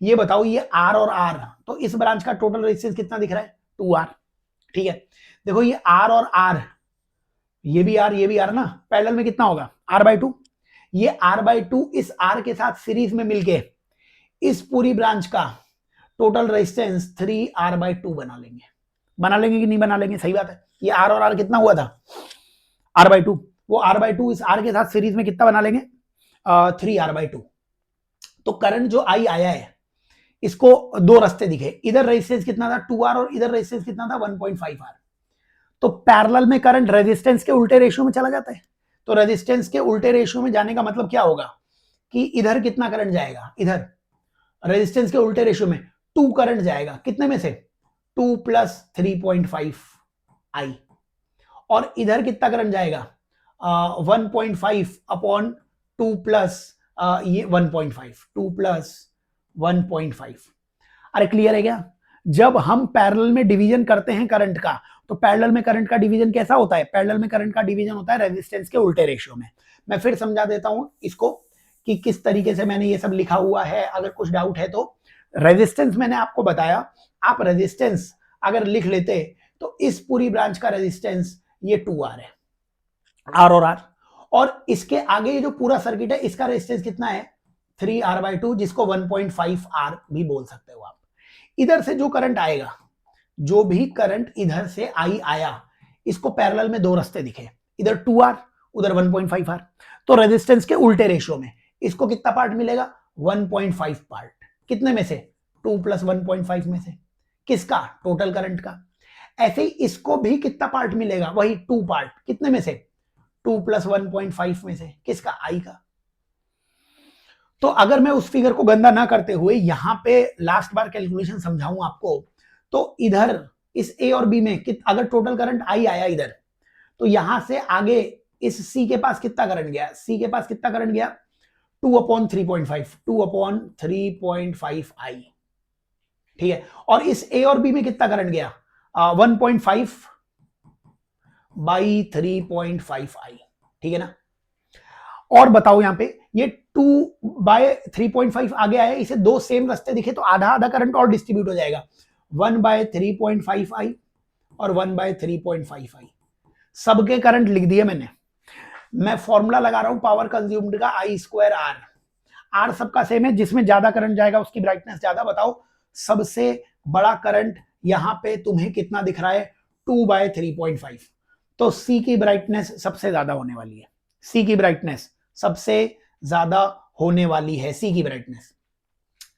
A: ये बताओ ये आर और आर, तो इस ब्रांच का टोटल रेजिस्टेंस कितना दिख रहा है? 2R। ठीक है, देखो ये आर और आर, ये भी आर ये भी आर ना, पैरेलल में कितना होगा? R/2। ये R/2 इस आर के साथ सीरीज में मिलके इस पूरी ब्रांच का टोटल रेजिस्टेंस 3R/2 बना लेंगे। बना लेंगे कि नहीं बना लेंगे? सही बात है। ये आर और आर कितना हुआ था? R/2। वो R/2 इस आर के साथ सीरीज में कितना बना लेंगे? 3R/2। तो करंट जो आई आया है, इसको दो रास्ते दिखे, इधर रेजिस्टेंस कितना था? 2R, और इधर रेजिस्टेंस कितना था? 1.5R। तो पैरेलल में करंट रेजिस्टेंस के उल्टे रेशियो में चला जाता है। तो रेजिस्टेंस के उल्टे रेशियो में जाने का मतलब क्या होगा कि इधर कितना करंट जाएगा? इधर रेजिस्टेंस के उल्टे रेशियो में 2 करंट जाएगा। कितने में से? 2 प्लस 3.5I। और इधर कितना करंट जाएगा? 1.5 अपॉन 2 प्लस ये 1.5, 2 प्लस 1.5। अरे क्लियर है क्या? जब हम पैरेलल में डिवीजन करते हैं करंट का, तो पैरेलल में करंट का डिवीजन कैसा होता है? पैरेलल में करंट का डिवीजन होता है रेजिस्टेंस के उल्टे रेशियो में। मैं फिर समझा देता हूं इसको कि किस तरीके से मैंने ये सब लिखा हुआ है, अगर कुछ डाउट है तो। रेजिस्टेंस मैंने आपको बताया, आप रेजिस्टेंस अगर लिख लेते तो इस पूरी ब्रांच का रेजिस्टेंस ये 2R है, आर और आर। और इसके आगे ये जो पूरा सर्किट है, इसका रेजिस्टेंस कितना है? 3R/2, जिसको 1.5R भी बोल सकते हो आप। इधर से जो करंट आएगा, जो भी करंट इधर से आई आया, इसको पैरेलल में दो रास्ते दिखे, इधर 2R, उधर 1.5R। तो रेजिस्टेंस के उल्टे रेशियो में इसको कितना पार्ट मिलेगा? 1.5 पार्ट। कितने में से? 2 प्लस 1.5 में से। किसका? टोटल करंट का। ऐसे ही इसको भी कितना पार्ट मिलेगा? वही 2 पार्ट। कितने में से? 2 प्लस 1.5 में से। किसका? आई का। तो अगर मैं उस फिगर को गंदा ना करते हुए यहां पे लास्ट बार कैलकुलेशन समझाऊं आपको, तो इधर इस ए और बी में अगर टोटल करंट आई आया इधर, तो यहां से आगे इस सी के पास कितना करंट गया? सी के पास कितना करंट गया? 2/3.5, 2/3.5I। ठीक है, और इस ए और बी में कितना करंट गया? 1.5 बाई 3.5I। ठीक है ना? और बताओ यहां पे ये 2/3.5 आगे आया, इसे दो सेम रास्ते दिखे तो आधा आधा करंट और डिस्ट्रीब्यूट हो जाएगा। 1/3.5I और 1/3.5I। सबके करंट लिख दिए मैंने। मैं फॉर्मूला लगा रहा हूं पावर कंज्यूम्ड का, I²R। आर सबका सेम है, जिसमें ज्यादा करंट जाएगा उसकी ब्राइटनेस ज्यादा। बताओ सबसे बड़ा करंट यहां पे तुम्हें कितना दिख रहा है? 2/3.5। तो सी की ब्राइटनेस सबसे ज्यादा होने वाली है। सी की ब्राइटनेस सबसे ज्यादा होने वाली है, सी की ब्राइटनेस।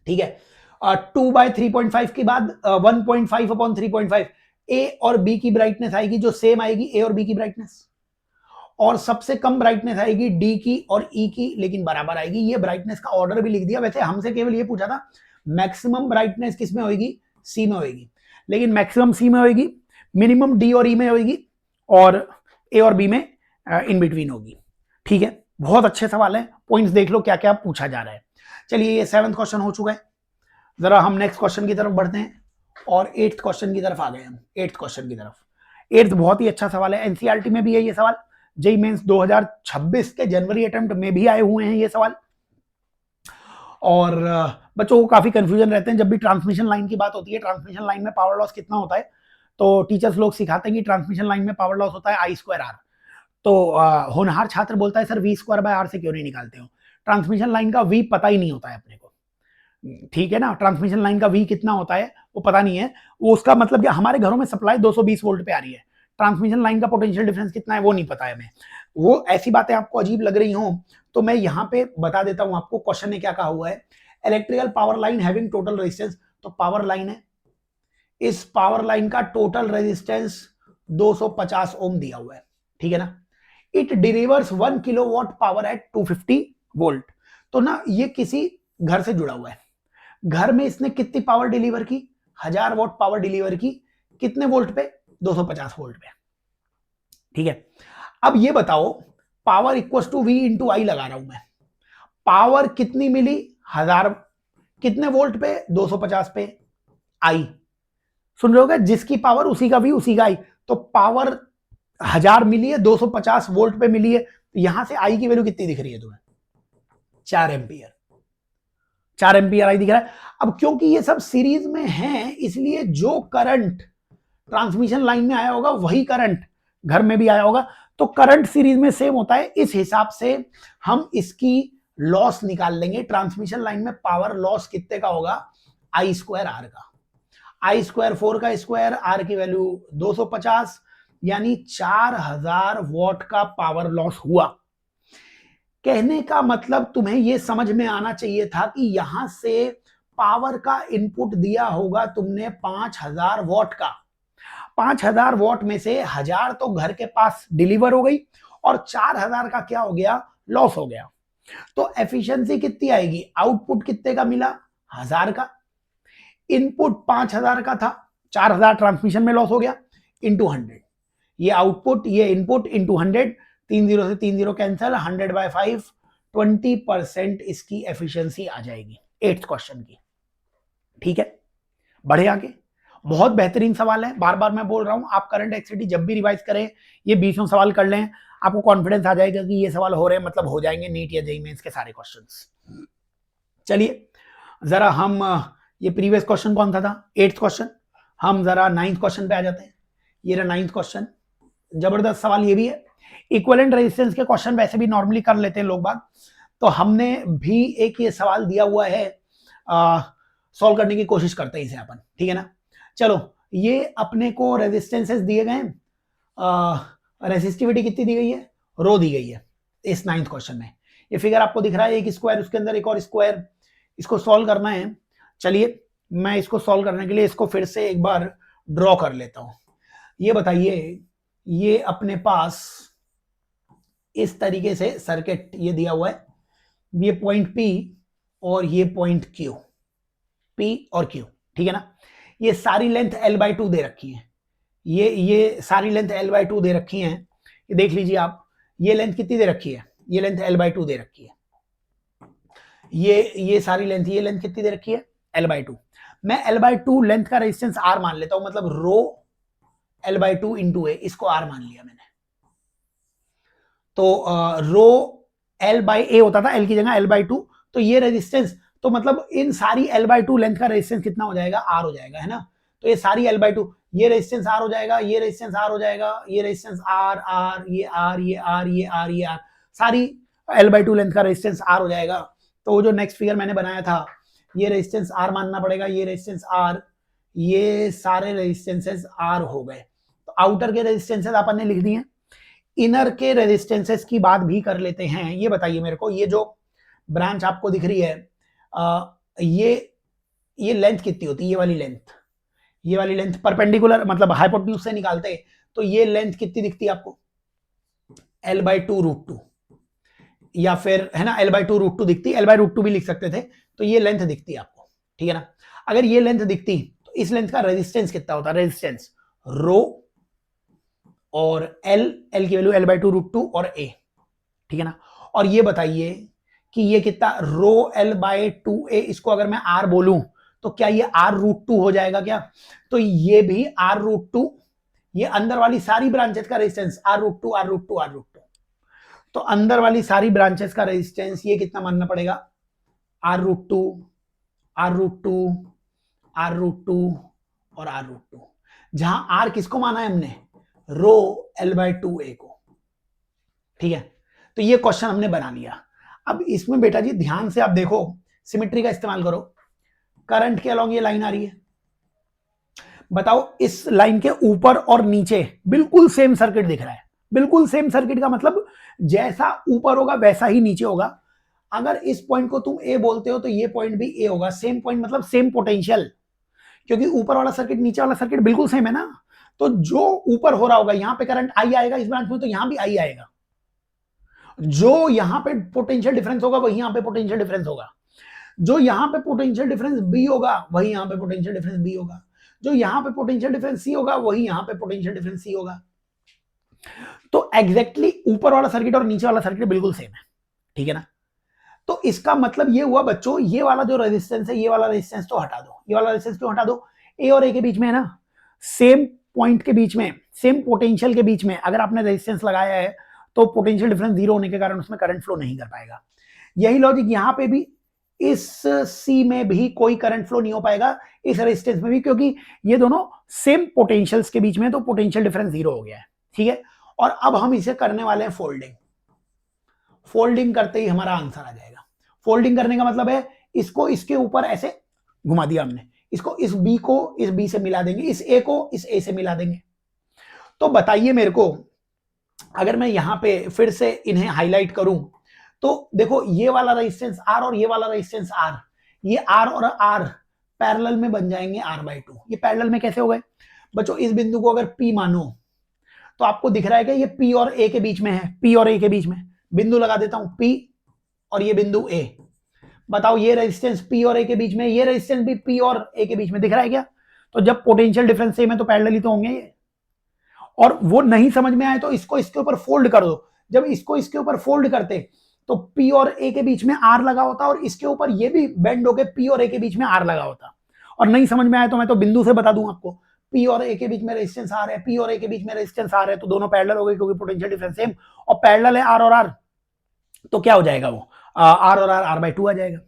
A: ठीक है, 2/3.5 के बाद 1.5/3.5 ए और बी की ब्राइटनेस आएगी जो सेम आएगी, ए और बी की ब्राइटनेस। और सबसे कम ब्राइटनेस आएगी डी की और ई की, लेकिन बराबर आएगी। ये ब्राइटनेस का ऑर्डर भी लिख दिया। वैसे हमसे केवल ये पूछा था मैक्सिमम ब्राइटनेस किस में होगी? सी में होगी, लेकिन मैक्सिमम सी में होगी, मिनिमम डी और ई में होगी, और ए और बी में इन बिटवीन होगी। ठीक है, बहुत अच्छे सवाल है। पॉइंट्स देख लो क्या क्या पूछा जा रहा है। चलिए ये 7th क्वेश्चन हो चुका है। जरा हम नेक्स्ट क्वेश्चन की तरफ बढ़ते हैं और 8th क्वेश्चन की तरफ आ गए हम। 8th क्वेश्चन की तरफ। 8th बहुत ही अच्छा सवाल है, एनसीईआरटी में भी है ये सवाल, जेईई मेंस 2026 के जनवरी अटेम्प्ट में भी आए हुए हैं ये सवाल। और बच्चों को काफी कंफ्यूजन रहते हैं जब भी ट्रांसमिशन लाइन की बात होती है। ट्रांसमिशन लाइन में पावर लॉस कितना होता है? तो टीचर्स लोग सिखाते हैं कि ट्रांसमिशन लाइन में पावर लॉस होता है I²R। तो होनहार छात्र बोलता है सर V²/R से क्यों नहीं निकालते हो? ट्रांसमिशन लाइन का V पता ही नहीं होता है अपने को। ठीक है ना, ट्रांसमिशन लाइन का V कितना होता है वो पता नहीं है। वो उसका मतलब क्या, हमारे घरों में सप्लाई 220 वोल्ट पे आ रही है, ट्रांसमिशन लाइन का पोटेंशियल डिफरेंस कितना है वो नहीं पता है हमें। वो ऐसी बातें आपको अजीब लग रही हो तो मैं यहाँ पे बता देता हूँ आपको। क्वेश्चन ने क्या कहा हुआ है? Electrical power line having total resistance, तो पावर लाइन है, इस पावर लाइन का टोटल रेजिस्टेंस 250 ओम दिया हुआ है। ठीक है ना? It delivers 1 kilowatt power at 250 volt. तो ना ये किसी घर से जुड़ा हुआ है, घर में इसने कितनी पावर डिलीवर की? 1000 वॉट पावर डिलीवर की। कितने वोल्ट पे? 250 वोल्ट पे। ठीक है, अब ये बताओ power equal to V into I लगा रहा हूं मैं। पावर कितनी मिली? 1000। कितने वोल्ट पे? 250 पे। आई सुन रहे हो? जिसकी पावर उसी का V उसी का आई। तो पावर 1000 मिली है, 250 वोल्ट पे मिली है, तो यहां से आई की वैल्यू कितनी दिख रही है तुम्हें? 4 एम्पियर। 4 एम्पियर आई दिख रहा है। अब क्योंकि ये सब सीरीज में है, इसलिए जो करंट ट्रांसमिशन लाइन में आया होगा वही करंट घर में भी आया होगा, तो करंट सीरीज में सेम होता है। इस हिसाब से हम इसकी लॉस निकाल लेंगे। ट्रांसमिशन लाइन में पावर लॉस कितने का होगा, आई स्क्वायर आर का। आई स्क्वायर 4 का स्क्वायर, आर की वैल्यू 250, यानी 4000 वॉट का पावर लॉस हुआ। कहने का मतलब तुम्हें यह समझ में आना चाहिए था कि यहां से पावर का इनपुट दिया होगा तुमने 5000 वॉट का। 5000 वॉट में से 1000 तो घर के पास डिलीवर हो गई और 4000 का क्या हो गया, लॉस हो गया। तो एफिशिएंसी कितनी आएगी, आउटपुट कितने का मिला, 1000 का। इनपुट 5000 का था, 4000 ट्रांसमिशन में लॉस हो गया, इंटू 100। ये आउटपुट, ये इनपुट इंटू 100, 3 0 से 3 0 कैंसिल, 100/5, 20% इसकी एफिशिएंसी आ जाएगी 8th क्वेश्चन की। ठीक है, बढ़े आगे। बहुत बेहतरीन सवाल है, बार बार मैं बोल रहा हूं, आप करंट एक्सिटी जब भी रिवाइज करें ये 20 सवाल कर लें, आपको कॉन्फिडेंस आ जाएगा कि ये सवाल हो रहे हैं, मतलब हो जाएंगे नीट या जेईई मेंस के सारे क्वेश्चंस। चलिए जरा हम, ये प्रीवियस क्वेश्चन कौन सा था, 8th क्वेश्चन, हम जरा 9th क्वेश्चन पे आ जाते हैं। ये रहा 9th क्वेश्चन, जबरदस्त सवाल ये भी है। इक्विवेलेंट रेजिस्टेंस के क्वेश्चन वैसे भी नॉर्मली कर लेते हैं लोग बाग, तो हमने भी एक ये सवाल दिया हुआ है, सॉल्व करने की कोशिश करते हैं इसे अपन, ठीक है ना। चलो, ये अपने को रेजिस्टेंसेस दिए गए हैं, रेसिस्टिविटी कितनी दी गई है, रो दी गई है इस 9th क्वेश्चन में। ये फिगर आपको दिख रहा है, एक स्क्वायर, उसके अंदर एक और स्क्वायर, इसको सॉल्व करना है। चलिए मैं इसको सॉल्व करने के लिए इसको फिर से एक बार ड्रॉ कर लेता हूं। ये बताइए, ये अपने पास इस तरीके से सर्किट ये दिया हुआ है, ये पॉइंट P और ये पॉइंट Q, P और Q, ठीक है ना। ये सारी लेंथ L/2 दे रखी है, ये सारी लेंथ L/2 दे रखी है। ये देख लीजिए आप, ये लेंथ कितनी दे रखी है, ये लेंथ L/2 दे रखी है। ये सारी लेंथ, ये लेंथ कितनी दे रखी है, L/2। मैं L/2 लेंथ का रेजिस्टेंस R मान लेता हूं, मतलब रो L/2 इंटू ए, इसको R मान लिया मैंने। तो रो L/A होता था, L की जगह L/2, तो ये रेजिस्टेंस, तो मतलब इन सारी L/2 लेंथ का रेजिस्टेंस कितना हो जाएगा, R हो जाएगा, है ना। तो ये सारी L/2, ये रेजिस्टेंस R हो जाएगा, ये रेजिस्टेंस R हो जाएगा, ये रेजिस्टेंस R, ये R, ये R, ये R, ये R, सारी L/2 लेंथ का रेजिस्टेंस R हो जाएगा। तो जो नेक्स्ट फिगर मैंने बनाया था, ये रेजिस्टेंस R मानना पड़ेगा, ये रेजिस्टेंस R, ये सारे रेजिस्टेंसेस R हो गए। तो आउटर के रेजिस्टेंसेस अपन ने लिख दिए, इनर के रेजिस्टेंसेस की बात भी कर लेते हैं। ये बताइए मेरे को, ये जो ब्रांच आपको दिख रही है, ये लेंथ कितनी होती है, ये वाली लेंथ परपेंडिकुलर, मतलब हाइपोटेन्यूज से निकालते, तो ये लेंथ कितनी दिखती है आपको, L/2√2, या फिर है ना L/2√2 दिखती, L/2 भी लिख सकते थे। तो ये लेंथ दिखती है आपको, ठीक है ना। अगर ये लेंथ दिखती तो इस लेंथ का रेजिस्टेंस कितना होता, रेजिस्टेंस रो और L की वैल्यू L/2√2 और A, ठीक है ना। और ये बताइए कि ये कितना, रो L/2A, इसको अगर मैं R बोलूं तो क्या ये R√2 हो जाएगा क्या, तो ये भी R√2, ये अंदर वाली सारी ब्रांचेस का रेजिस्टेंस R√2। तो अंदर वाली सारी ब्रांचेस का रेजिस्टेंस ये कितना मानना पड़ेगा, R√2 और R√2, जहां R किसको माना है हमने, रो L/2A को, ठीक है। तो ये क्वेश्चन हमने बना लिया। अब इसमें बेटा जी ध्यान से आप देखो, सिमेट्री का इस्तेमाल करो। करंट के अलॉन्ग ये लाइन आ रही है, बताओ इस लाइन के ऊपर और नीचे बिल्कुल सेम सर्किट दिख रहा है। बिल्कुल सेम सर्किट का मतलब जैसा ऊपर होगा वैसा ही नीचे होगा। अगर इस पॉइंट को तुम ए बोलते हो तो ये पॉइंट भी ए होगा। सेम पॉइंट मतलब सेम पोटेंशियल, क्योंकि ऊपर वाला सर्किट नीचे वाला सर्किट बिल्कुल सेम है ना। तो जो ऊपर हो रहा होगा, यहां पे करंट आई आएगा इस ब्रांच में, तो यहां भी आई आएगा। जो यहां पे पोटेंशियल डिफरेंस होगा वही यहां पे पोटेंशियल डिफरेंस होगा। जो यहां पे पोटेंशियल डिफरेंस बी होगा वही यहां पे पोटेंशियल डिफरेंस बी होगा। जो यहां पे पोटेंशियल डिफरेंस सी होगा वही यहां पे पोटेंशियल डिफरेंस सी होगा। तो एग्जैक्टली ऊपर वाला सर्किट और नीचे वाला सर्किट बिल्कुल सेम है, ठीक है ना। तो इसका मतलब ये हुआ बच्चों, ये वाला जो रेजिस्टेंस है, ये वाला रेजिस्टेंस तो हटा दो, ये वाला रेजिस्टेंस क्यों हटा दो, ए और ए के बीच में है ना, सेम पॉइंट के बीच में, सेम पोटेंशियल के बीच में अगर आपने रेजिस्टेंस लगाया है तो पोटेंशियल डिफरेंस जीरो होने के कारण उसमें करंट फ्लो नहीं कर पाएगा। यही लॉजिक यहां पे भी इस सी में भी कोई करंट फ्लो नहीं हो पाएगा, इस रेजिस्टेंस में भी, क्योंकि ये दोनों सेम पोटेंशियल्स के बीच में, तो पोटेंशियल डिफरेंस 0 हो गया है। ठीक है, और अब हम इसे करने वाले हैं फोल्डिंग। फोल्डिंग करते ही हमारा आंसर आ जाएगा। फोल्डिंग करने का मतलब है इसको इसके ऊपर ऐसे घुमा दिया हमने, इसको इस बी को इस बी से मिला देंगे, इस ए को इस ए से मिला देंगे। तो बताइए मेरे को, अगर मैं यहां पे फिर से इन्हें हाईलाइट करूं तो देखो ये वाला रेजिस्टेंस आर और ये वाला रेजिस्टेंस आर, ये आर और आर पैरेलल में बन जाएंगे r/2। ये पैरेलल में कैसे हो गए बच्चों? इस बिंदु को अगर P मानो तो आपको दिख रहा है कि ये P और A के बीच में है, P और A के बीच में बिंदु लगा देता हूं P और ये बिंदु A। बताओ ये रेजिस्टेंस P और A के बीच में, ये रेजिस्टेंस भी P और A के बीच में दिख रहा है क्या? तो जब पोटेंशियल डिफरेंस सेम है तो पैरेलल ही तो होंगे ये। और वो नहीं समझ में आए तो इसको इसके ऊपर फोल्ड कर दो। जब इसको इसके ऊपर फोल्ड करते तो P और A के बीच में R लगा होता और इसके ऊपर ये भी बेंड होके P और A के बीच में R लगा होता। और नहीं समझ में आया तो मैं तो बिंदु से बता दूं आपको, P और A के बीच में रेजिस्टेंस R है, P और A के बीच में रेजिस्टेंस R है, तो दोनों पैरेलल हो गए क्योंकि पोटेंशियल डिफरेंस सेम और पैरेलल है R और R। तो क्या हो जाएगा वो R और R r/2 आ जाएगा।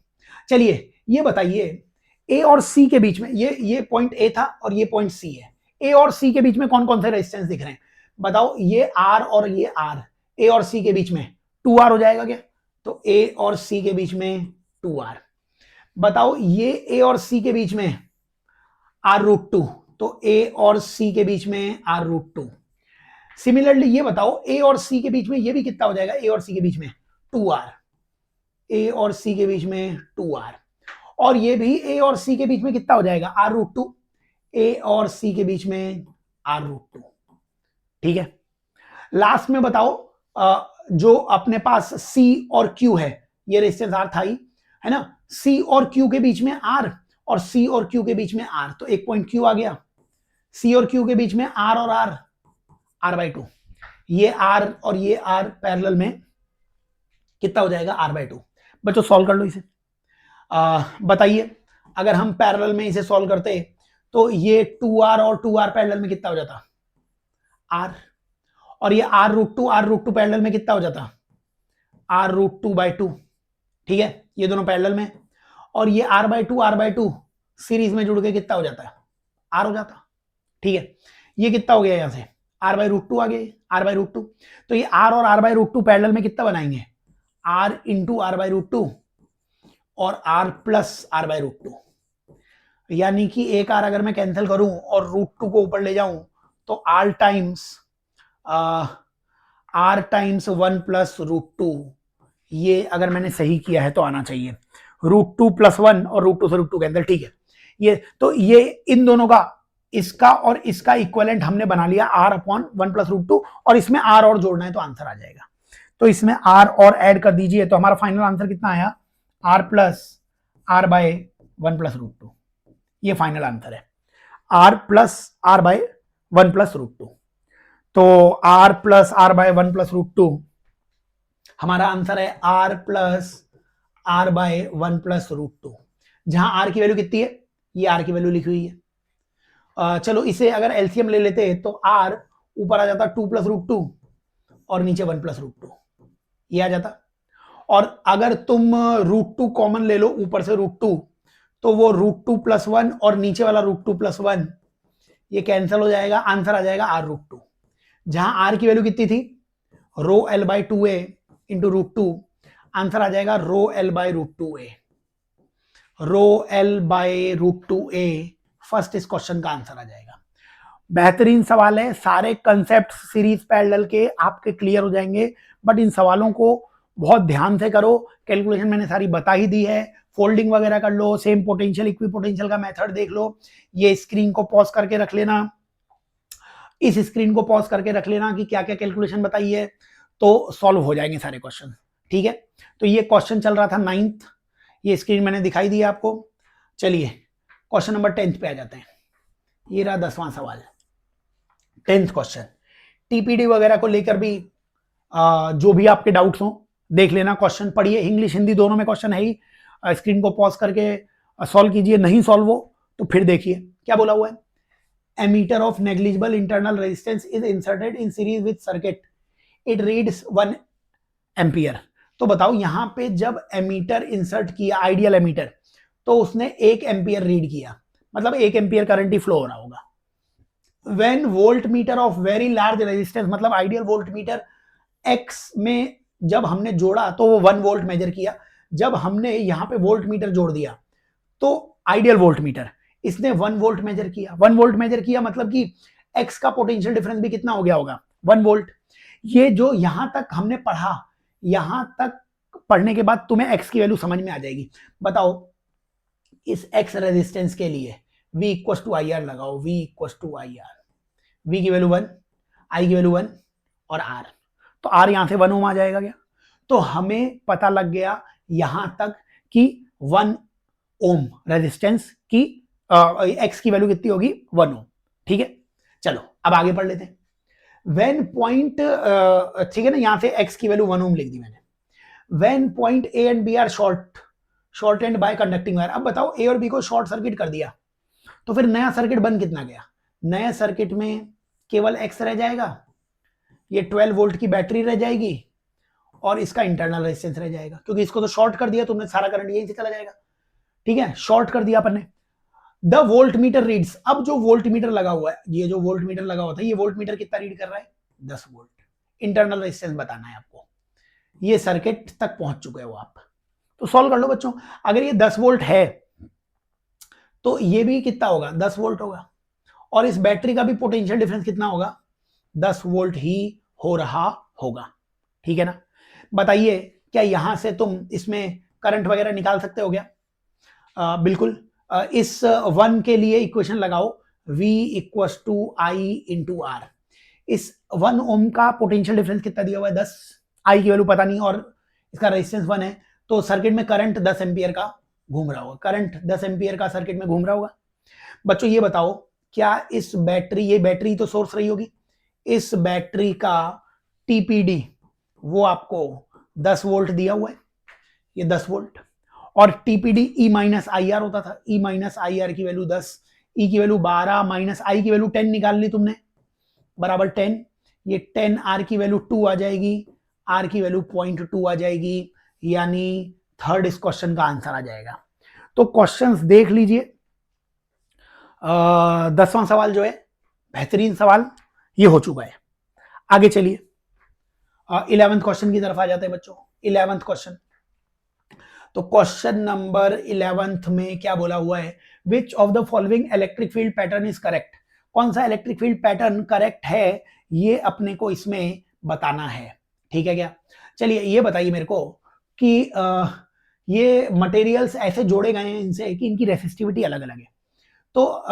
A: चलिए ये बताइए A और C के बीच में, ये पॉइंट A था और ये पॉइंट C है, A और C के बीच में कौन कौन से रेजिस्टेंस दिख रहे हैं? बताओ ये R और ये R, A और C के बीच में 2R हो जाएगा क्या? तो A और C के बीच में 2R। बताओ ये A और C के बीच में R√2, तो A और C के बीच में R√2। सिमिलरली ये बताओ A और C के बीच में ये भी कितना हो जाएगा? A और C के बीच में 2R, A और C के बीच में 2R। और ये भी A और C के बीच में कितना हो जाएगा? R√2, A और C के बीच में R√2। ठीक है, लास्ट में बताओ जो अपने पास C और Q है, ये रेजिस्टेंस R था ही, है ना? C और Q के बीच में R और C और Q के बीच में R, तो एक पॉइंट Q आ गया। C और Q के बीच में R और R, r/2। ये R और ये R पैरेलल में कितना हो जाएगा? r/2। बच्चों सॉल्व कर लो इसे। बताइए अगर हम पैरेलल में इसे सॉल्व करते तो ये 2R और 2R पैरेलल में कितना हो जाता? R। और ये R√2 पैरेलल में कितना हो जाता? R√2/2। ठीक है, ये दोनों पैरेलल में, और ये r/2 सीरीज में जुड़ के कितना हो जाता है? R हो जाता। ठीक है, ये कितना हो गया यहां से? r/√2 आ गया, r/√2। तो ये R और r/√2 पैरेलल में कितना बनाएंगे? R इंटू r/√2 और R प्लस r/√2। यानी कि एक R अगर मैं कैंसिल करूं और √2 को ऊपर ले जाऊं तो R टाइम्स 1 प्लस √2, ये अगर मैंने सही किया है तो आना चाहिए। √2 + 1 और √2 से √2 कैंसिल। ठीक है, ये तो ये इन दोनों का, इसका और इसका इक्विवेलेंट हमने बना लिया R/1 + √2, और इसमें R और जोड़ना है तो आंसर आ जाएगा। तो इसमें R और ऐड कर दीजिए तो हमारा फाइनल आंसर कितना आया? R + R/1 + √2। ये फाइनल आंसर है, R + R/1 + √2। तो R + R/1 + √2 हमारा आंसर है R + R/1 + √2। जहां R की वैल्यू कितनी है? ये R की वैल्यू लिखी हुई है। चलो इसे अगर एलसीएम ले लेते तो R ऊपर आ जाता 2 + √2 और नीचे 1 + √2, ये आ जाता। और अगर तुम √2 कॉमन ले लो ऊपर से √2, तो वो √2 + 1 और नीचे वाला √2 + 1 ये कैंसिल हो जाएगा, आंसर आ जाएगा R√2। जहां R की वैल्यू कितनी थी? ρl/2a इंटू √2, आंसर आ जाएगा ρl/√2a। ρl/√2a फर्स्ट इस क्वेश्चन का आंसर आ जाएगा। बेहतरीन सवाल है, सारे कंसेप्ट सीरीज पैरेलल के आपके क्लियर हो जाएंगे, बट इन सवालों को बहुत ध्यान से करो। कैलकुलेशन मैंने सारी बता ही दी है, फोल्डिंग वगैरह कर लो, सेम पोटेंशियल इक्वी पोटेंशियल का मेथड देख लो। ये स्क्रीन को पॉज करके रख लेना, इस स्क्रीन को पॉज करके रख लेना कि क्या क्या कैलकुलेशन बताई है, तो सॉल्व हो जाएंगे सारे क्वेश्चन। ठीक है, तो ये क्वेश्चन चल रहा था 9th, ये स्क्रीन मैंने दिखाई दी आपको। चलिए क्वेश्चन नंबर 10th पे आ जाते हैं। ये रहा 10वां सवाल, 10th क्वेश्चन। टीपीडी वगैरह को लेकर भी जो भी आपके डाउट्स हो देख लेना, क्वेश्चन पढ़िए, इंग्लिश हिंदी दोनों में क्वेश्चन है ही। स्क्रीन को पॉज करके सॉल्व कीजिए, नहीं सॉल्व हो तो फिर देखिए क्या बोला हुआ है। Ammeter of negligible internal resistance is inserted in series with circuit, it reads 1 ampere. तो बताओ यहां पे जब एमीटर इंसर्ट किया, आइडियल एमीटर, तो उसने 1 एम्पियर रीड किया, मतलब 1 एम्पियर करंट ही फ्लो हो रहा होगा। When volt meter of very large resistance, मतलब आइडियल वोल्ट मीटर एक्स में जब हमने जोड़ा तो वो 1 वोल्ट मेजर किया, जब हमने यहां पे वोल्ट मीटर जोड़ दिया तो आइडियल वोल्ट मीटर इसने 1 वोल्ट मेजर किया। 1 वोल्ट मेजर किया मतलब कि एक्स का पोटेंशियल डिफरेंस भी कितना हो गया होगा, 1 वोल्ट। ये जो यहां तक हमने पढ़ा, यहां तक पढ़ने के बाद तुम्हें एक्स की वैल्यू समझ में आ जाएगी। बताओ इस एक्स रेजिस्टेंस के लिए V equal to I R लगाओ, V equal to I R, V की वैल्यू 1, I की वैल्यू 1 और R, तो R यहां से 1 ओम आ जाएगा क्या? तो हमें पता लग गया यहां तक कि 1 ओम रेजिस्टेंस की एक्स की वैल्यू कितनी होगी, 1 ओम। ठीक है, चलो अब आगे पढ़ लेते हैं। व्हेन पॉइंट, ठीक है ना, यहां से एक्स की वैल्यू 1 ओम लिख दी मैंने। When point A and B are short end by conducting wire. अब बताओ ए और बी को शॉर्ट सर्किट कर दिया, तो फिर नया सर्किट बन कितना गया? नए सर्किट में केवल एक्स रह जाएगा, ये 12 वोल्ट की बैटरी रह जाएगी और इसका इंटरनल रेजिस्टेंस रह जाएगा, क्योंकि इसको तो शॉर्ट कर दिया तुमने, सारा करंट यहीं से चला जाएगा। ठीक है, शॉर्ट कर दिया अपन ने। द वोल्ट मीटर रीड्स, अब जो वोल्ट मीटर लगा हुआ है, ये जो वोल्ट मीटर लगा हुआ था, ये वोल्ट मीटर कितना रीड कर रहा है, 10 वोल्ट। इंटरनल रेजिस्टेंस बताना है आपको, ये सर्किट तक पहुंच चुके हो आप, तो सॉल्व कर लो बच्चों। अगर ये 10 वोल्ट है तो ये भी कितना होगा, 10 वोल्ट होगा, और इस बैटरी का भी पोटेंशियल डिफरेंस कितना होगा, 10 वोल्ट ही हो रहा होगा। ठीक है ना? बताइए क्या यहां से तुम इसमें करंट वगैरह निकाल सकते हो क्या? बिल्कुल। इस 1 के लिए इक्वेशन लगाओ, V equal to I into R. इस 1 ओम का पोटेंशियल डिफरेंस कितना दिया हुआ है, 10, आई की वैल्यू पता नहीं और इसका रेजिस्टेंस 1 है, तो सर्किट में करंट 10 एम्पियर का घूम रहा होगा, करंट 10 एम्पियर का सर्किट में घूम रहा होगा। बच्चों ये बताओ क्या इस बैटरी, ये बैटरी तो सोर्स रही होगी, इस बैटरी का टीपीडी वो आपको 10 वोल्ट दिया हुआ है, ये 10 वोल्ट, और TPD E minus I R होता था, ई माइनस आई आर की वैल्यू 10, ई की वैल्यू 12 माइनस आई की वैल्यू 10 निकाल ली तुमने, बराबर 10, ये 10 आर की वैल्यू 2 आ जाएगी, आर की वैल्यू 0.2 आ जाएगी, यानी थर्ड इस क्वेश्चन का आंसर आ जाएगा। तो क्वेश्चंस देख लीजिए, 10वां सवाल जो है बेहतरीन सवाल ये हो चुका है। आगे चलिए 11वें क्वेश्चन की तरफ आ जाते हैं बच्चों। 11वें क्वेश्चन, तो क्वेश्चन नंबर 11 में क्या बोला हुआ है, which of the following electric field pattern is correct. कौन सा इलेक्ट्रिक फील्ड पैटर्न करेक्ट है, ये अपने को इसमें बताना है। ठीक है क्या? चलिए ये बताइए मेरे को कि ये मटेरियल्स ऐसे जोड़े गए हैं इनसे कि इनकी रेसिस्टिविटी अलग अलग है। तो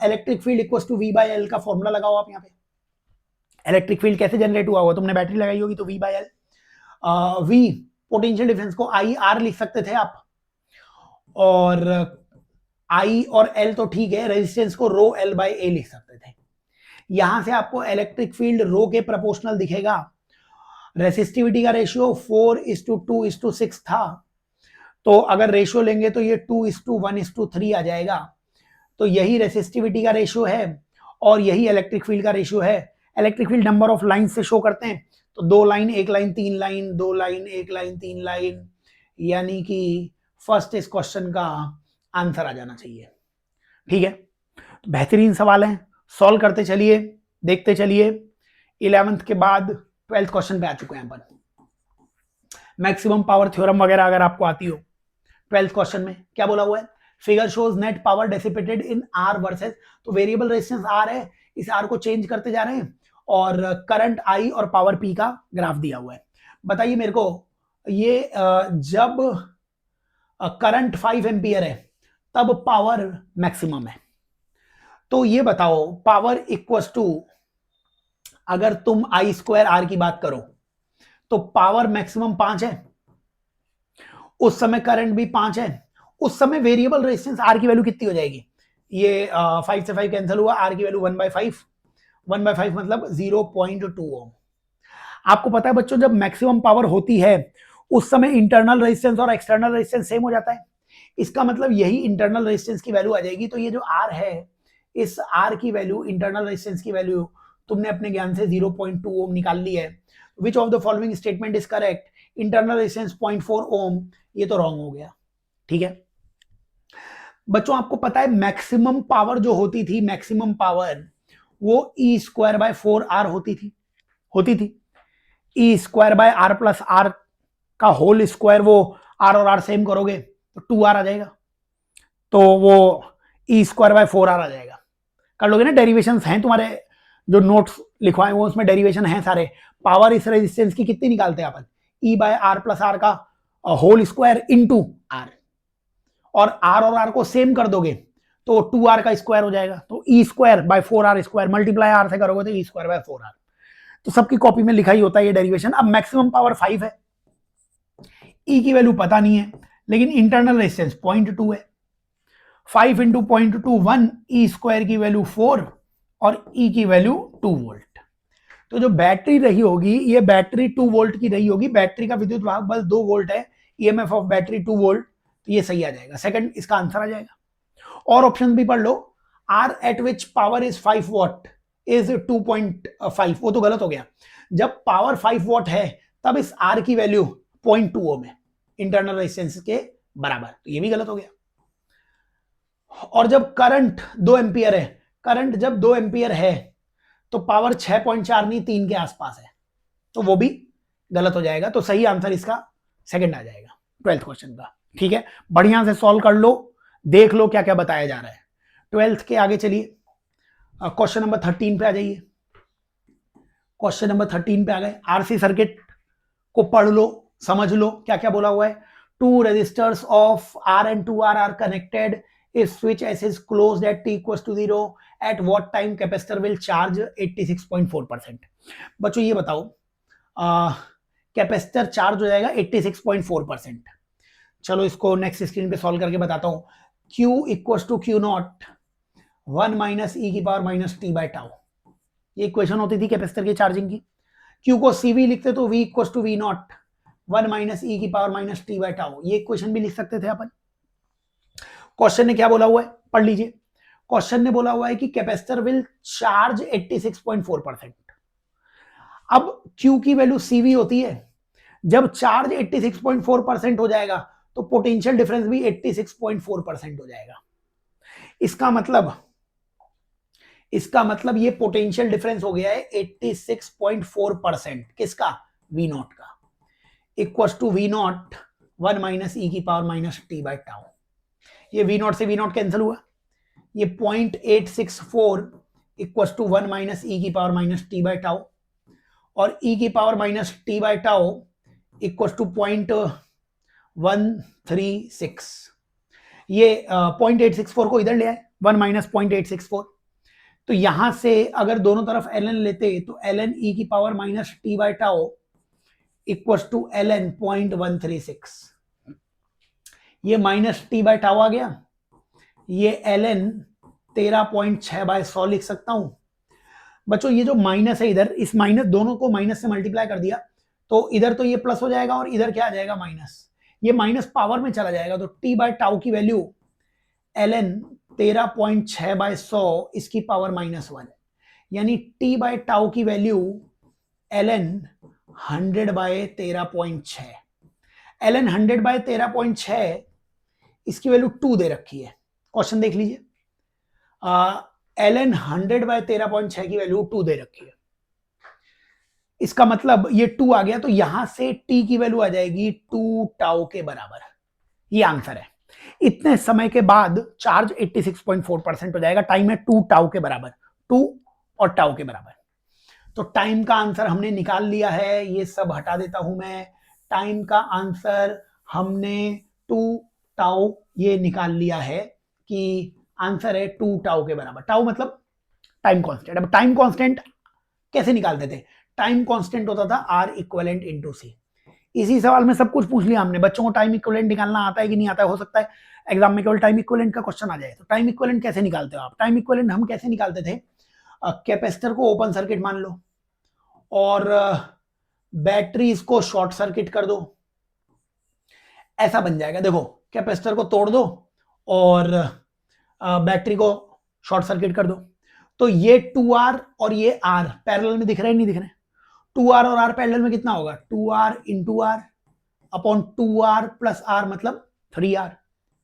A: electric field equal to V by L का फॉर्मूला लगाओ आप यहाँ पे। इलेक्ट्रिक फील्ड कैसे जनरेट हुआ होगा, तुमने बैटरी लगाई होगी तो V by L, V potential difference को आई आर लिख सकते थे आप, और आई और एल तो ठीक है, रेजिस्टेंस को रो एल बाय ए लिख सकते थे। यहां से आपको इलेक्ट्रिक फील्ड रो के प्रोपोर्शनल दिखेगा, रेसिस्टिविटी का रेशियो 4:2:6 था, तो अगर रेशियो लेंगे तो ये 2:1:3 आ जाएगा, तो यही रेसिस्टिविटी का रेशियो है और यही इलेक्ट्रिक फील्ड का रेशियो है। Electric field number of line से शो करते हैं, तो 2 line 1 line 3 line 2 line 1 line 3 line, यानी कि फर्स्ट इस क्वेश्चन का आंसर आ जाना चाहिए। ठीक है, तो बेहतरीन सवाल है, सॉल्व करते चलिए, देखते चलिए। 11th के बाद 12th क्वेश्चन पे आ चुके हैं अपन। मैक्सिमम पावर थ्योरम वगैरह अगर आपको आती हो, 12th क्वेश्चन में क्या बोला हुआ है, figure shows net power dissipated इन आर वर्सेस, तो वेरिएबल रेजिस्टेंस आर है, इस आर को चेंज करते जा रहे हैं और करंट आई और पावर पी का ग्राफ दिया हुआ है। बताइए मेरे को ये जब करंट 5 एम्पियर है तब पावर मैक्सिमम है, तो ये बताओ पावर इक्वल टू, अगर तुम आई स्क्वायर आर की बात करो तो पावर मैक्सिमम 5 है, उस समय करंट भी 5 है, उस समय वेरिएबल रेजिस्टेंस आर की वैल्यू कितनी हो जाएगी, ये 5 से 5 कैंसिल हुआ, आर की वैल्यू 1/5, 1/5 मतलब 0.2 ओम। आपको पता है बच्चों जब मैक्सिमम पावर होती है उस समय इंटरनल रेजिस्टेंस और एक्सटर्नल रेजिस्टेंस सेम हो जाता है, इसका मतलब यही इंटरनल रेजिस्टेंस की वैल्यू आ जाएगी। तो ये जो आर है, इस आर की वैल्यू, इंटरनल रेजिस्टेंस की वैल्यू तुमने अपने ज्ञान से 0.2 ओम निकाल ली है। Which of the following statement is correct, internal resistance 0.4 ओम, ये तो रॉन्ग हो गया। ठीक है बच्चों, आपको पता है मैक्सिमम पावर जो होती थी, मैक्सिमम पावर वो ई स्क्वायर बाय 4R होती थी। E square by R plus R का होल स्क्वायर, वो R और R सेम करोगे तो 2R आ जाएगा, तो वो ई स्क्वायर बाय 4R आ जाएगा। कर लोगे ना, डेरिवेशन हैं तुम्हारे जो नोट्स लिखवाए वो, उसमें डेरिवेशन है सारे। पावर इस रेजिस्टेंस की कितनी निकालते हैं अपन, E by R plus R का होल स्क्वायर इंटू R, और R और R को सेम कर दोगे तो 2R का स्क्वायर हो जाएगा, तो E square by 4R square multiply R से करोगे तो ई स्क्वायर बाय 4R। तो सबकी कॉपी में लिखा ही होता है ये डेरिवेशन। अब मैक्सिमम पावर 5 है, ई की वैल्यू पता नहीं है, लेकिन इंटरनल रेजिस्टेंस 0.2 है। 5 इंटू 0.2 1, ई स्क्वायर की वैल्यू 4 और ई की वैल्यू 2 वोल्ट। तो जो बैटरी रही होगी, ये बैटरी 2 वोल्ट की रही होगी। बैटरी का विद्युत वाहक बल 2 वोल्ट है, ईएमएफ ऑफ बैटरी 2 वोल्ट, तो ये सही आ जाएगा, सेकंड इसका आंसर आ जाएगा। और ऑप्शन भी पढ़ लो, R at which power is 5 watt is 2.5, वो तो गलत हो गया। जब पावर 5 वॉट है तब इस आर की वैल्यू 0.2 ओम है, इंटरनल रेजिस्टेंस के बराबर, तो ये भी गलत हो गया। और जब करंट 2 एम्पियर है, करंट जब 2 एम्पियर है तो पावर 6.4 नहीं 3 के आसपास है, तो वो भी गलत हो जाएगा। तो सही आंसर इसका सेकंड आ जाएगा 12th क्वेश्चन का। ठीक है, बढ़िया से सॉल्व कर लो, देख लो क्या क्या बताया जा रहा है। 12th के आगे चलिए, क्वेश्चन नंबर 13 पे आ जाइए। क्वेश्चन नंबर 13 पे आ गए। आरसी सर्किट को पढ़ लो, समझ लो क्या क्या बोला हुआ है। 2 resistors of R and 2R are connected, if switch S is closed at t equals to 0, at what time capacitor will charge 86.4%। बच्चों ये बताओ, कैपेसिटर चार्ज हो जाएगा 86.4%। चलो इसको नेक्स्ट स्क्रीन पे सॉल्व करके बताता हूं। Q equals to Q naught 1 minus E की power minus T by tau, ये इक्वेशन होती थी कैपेसिटर की चार्जिंग की। Q को CV लिखते तो V equals to V naught 1 minus E की power minus T by tau, ये इक्वेशन भी लिख सकते थे अपन। क्वेश्चन ने क्या बोला हुआ है, पढ़ लीजिए। क्वेश्चन ने बोला हुआ है कि कैपेसिटर विल चार्ज 86.4%। अब Q की वैल्यू CV होती है, जब चार्ज 86.4% हो जाएगा तो पोटेंशियल डिफरेंस भी 86.4% हो जाएगा। इसका मतलब ये पोटेंशियल डिफरेंस हो गया है 86.4%, किसका, V नॉट का, equals to V naught 1 minus E की power minus T by tau. ये V नॉट से V नॉट कैंसिल हुआ, ये 0.864 इक्वल्स टू 1 माइनस ई की power minus T by tau, और ई की power minus T by tau equals to 0.136। ये 0.864 को इधर ले आए, 1 माइनस 0.864, तो यहां से अगर दोनों तरफ ln लेते तो ln ई की power minus T by tau equals to ln 0.136। ये माइनस टी बाय टाउ आ गया, ये ln 13.6 बाय 100 लिख सकता हूं। बच्चों ये जो माइनस है इधर, इस माइनस दोनों को माइनस से मल्टीप्लाई कर दिया तो इधर तो ये प्लस हो जाएगा और इधर क्या आ जाएगा, माइनस। ये माइनस पावर में चला जाएगा, तो टी बाय टाउ की वैल्यू ln 13.6 बाय 100 इसकी पावर -1, यानी टी बाय टाउ की value ln 100 by 13.6। ln 100 by 13.6 इसकी वैल्यू 2 दे रखी है, क्वेश्चन देख लीजिए। ln 100 बाय 13.6 की वैल्यू 2 दे रखी है, इसका मतलब ये 2 आ गया, तो यहां से t की वैल्यू आ जाएगी 2 टाउ के बराबर। ये आंसर है। इतने समय के बाद चार्ज 86.4% हो जाएगा, टाइम है 2 टाउ के बराबर, 2 और टाउ के बराबर। तो टाइम का आंसर हमने निकाल लिया है, ये सब हटा देता हूं मैं। टाइम का आंसर हमने 2 टाउ ये निकाल लिया है कि आंसर है 2 टाउ के बराबर। टाउ मतलब टाइम कांस्टेंट। अब टाइम कांस्टेंट कैसे निकालते थे, टाइम कांस्टेंट होता था R इक्विवेलेंट इनटू C। इसी सवाल में सब कुछ पूछ लिया हमने। बच्चों को टाइम इक्विवेलेंट निकालना आता है कि नहीं आता है, हो सकता है एग्जाम में केवल टाइम इक्विवेलेंट का क्वेश्चन आ जाए। तो टाइम इक्विवेलेंट कैसे निकालते हो आप, टाइम इक्विवेलेंट हम कैसे निकालते थे, कैपेसिटर को ओपन सर्किट मान लो और बैटरी इसको शॉर्ट सर्किट कर दो, ऐसा बन जाएगा। देखो कैपेसिटर को तोड़ दो और बैटरी को शॉर्ट सर्किट कर दो, तो ये 2R और ये R पैरेलल में दिख रहे हैं, नहीं दिख रहे। 2R और R पैरेलल में कितना होगा, 2R into R upon 2r plus r मतलब 3r।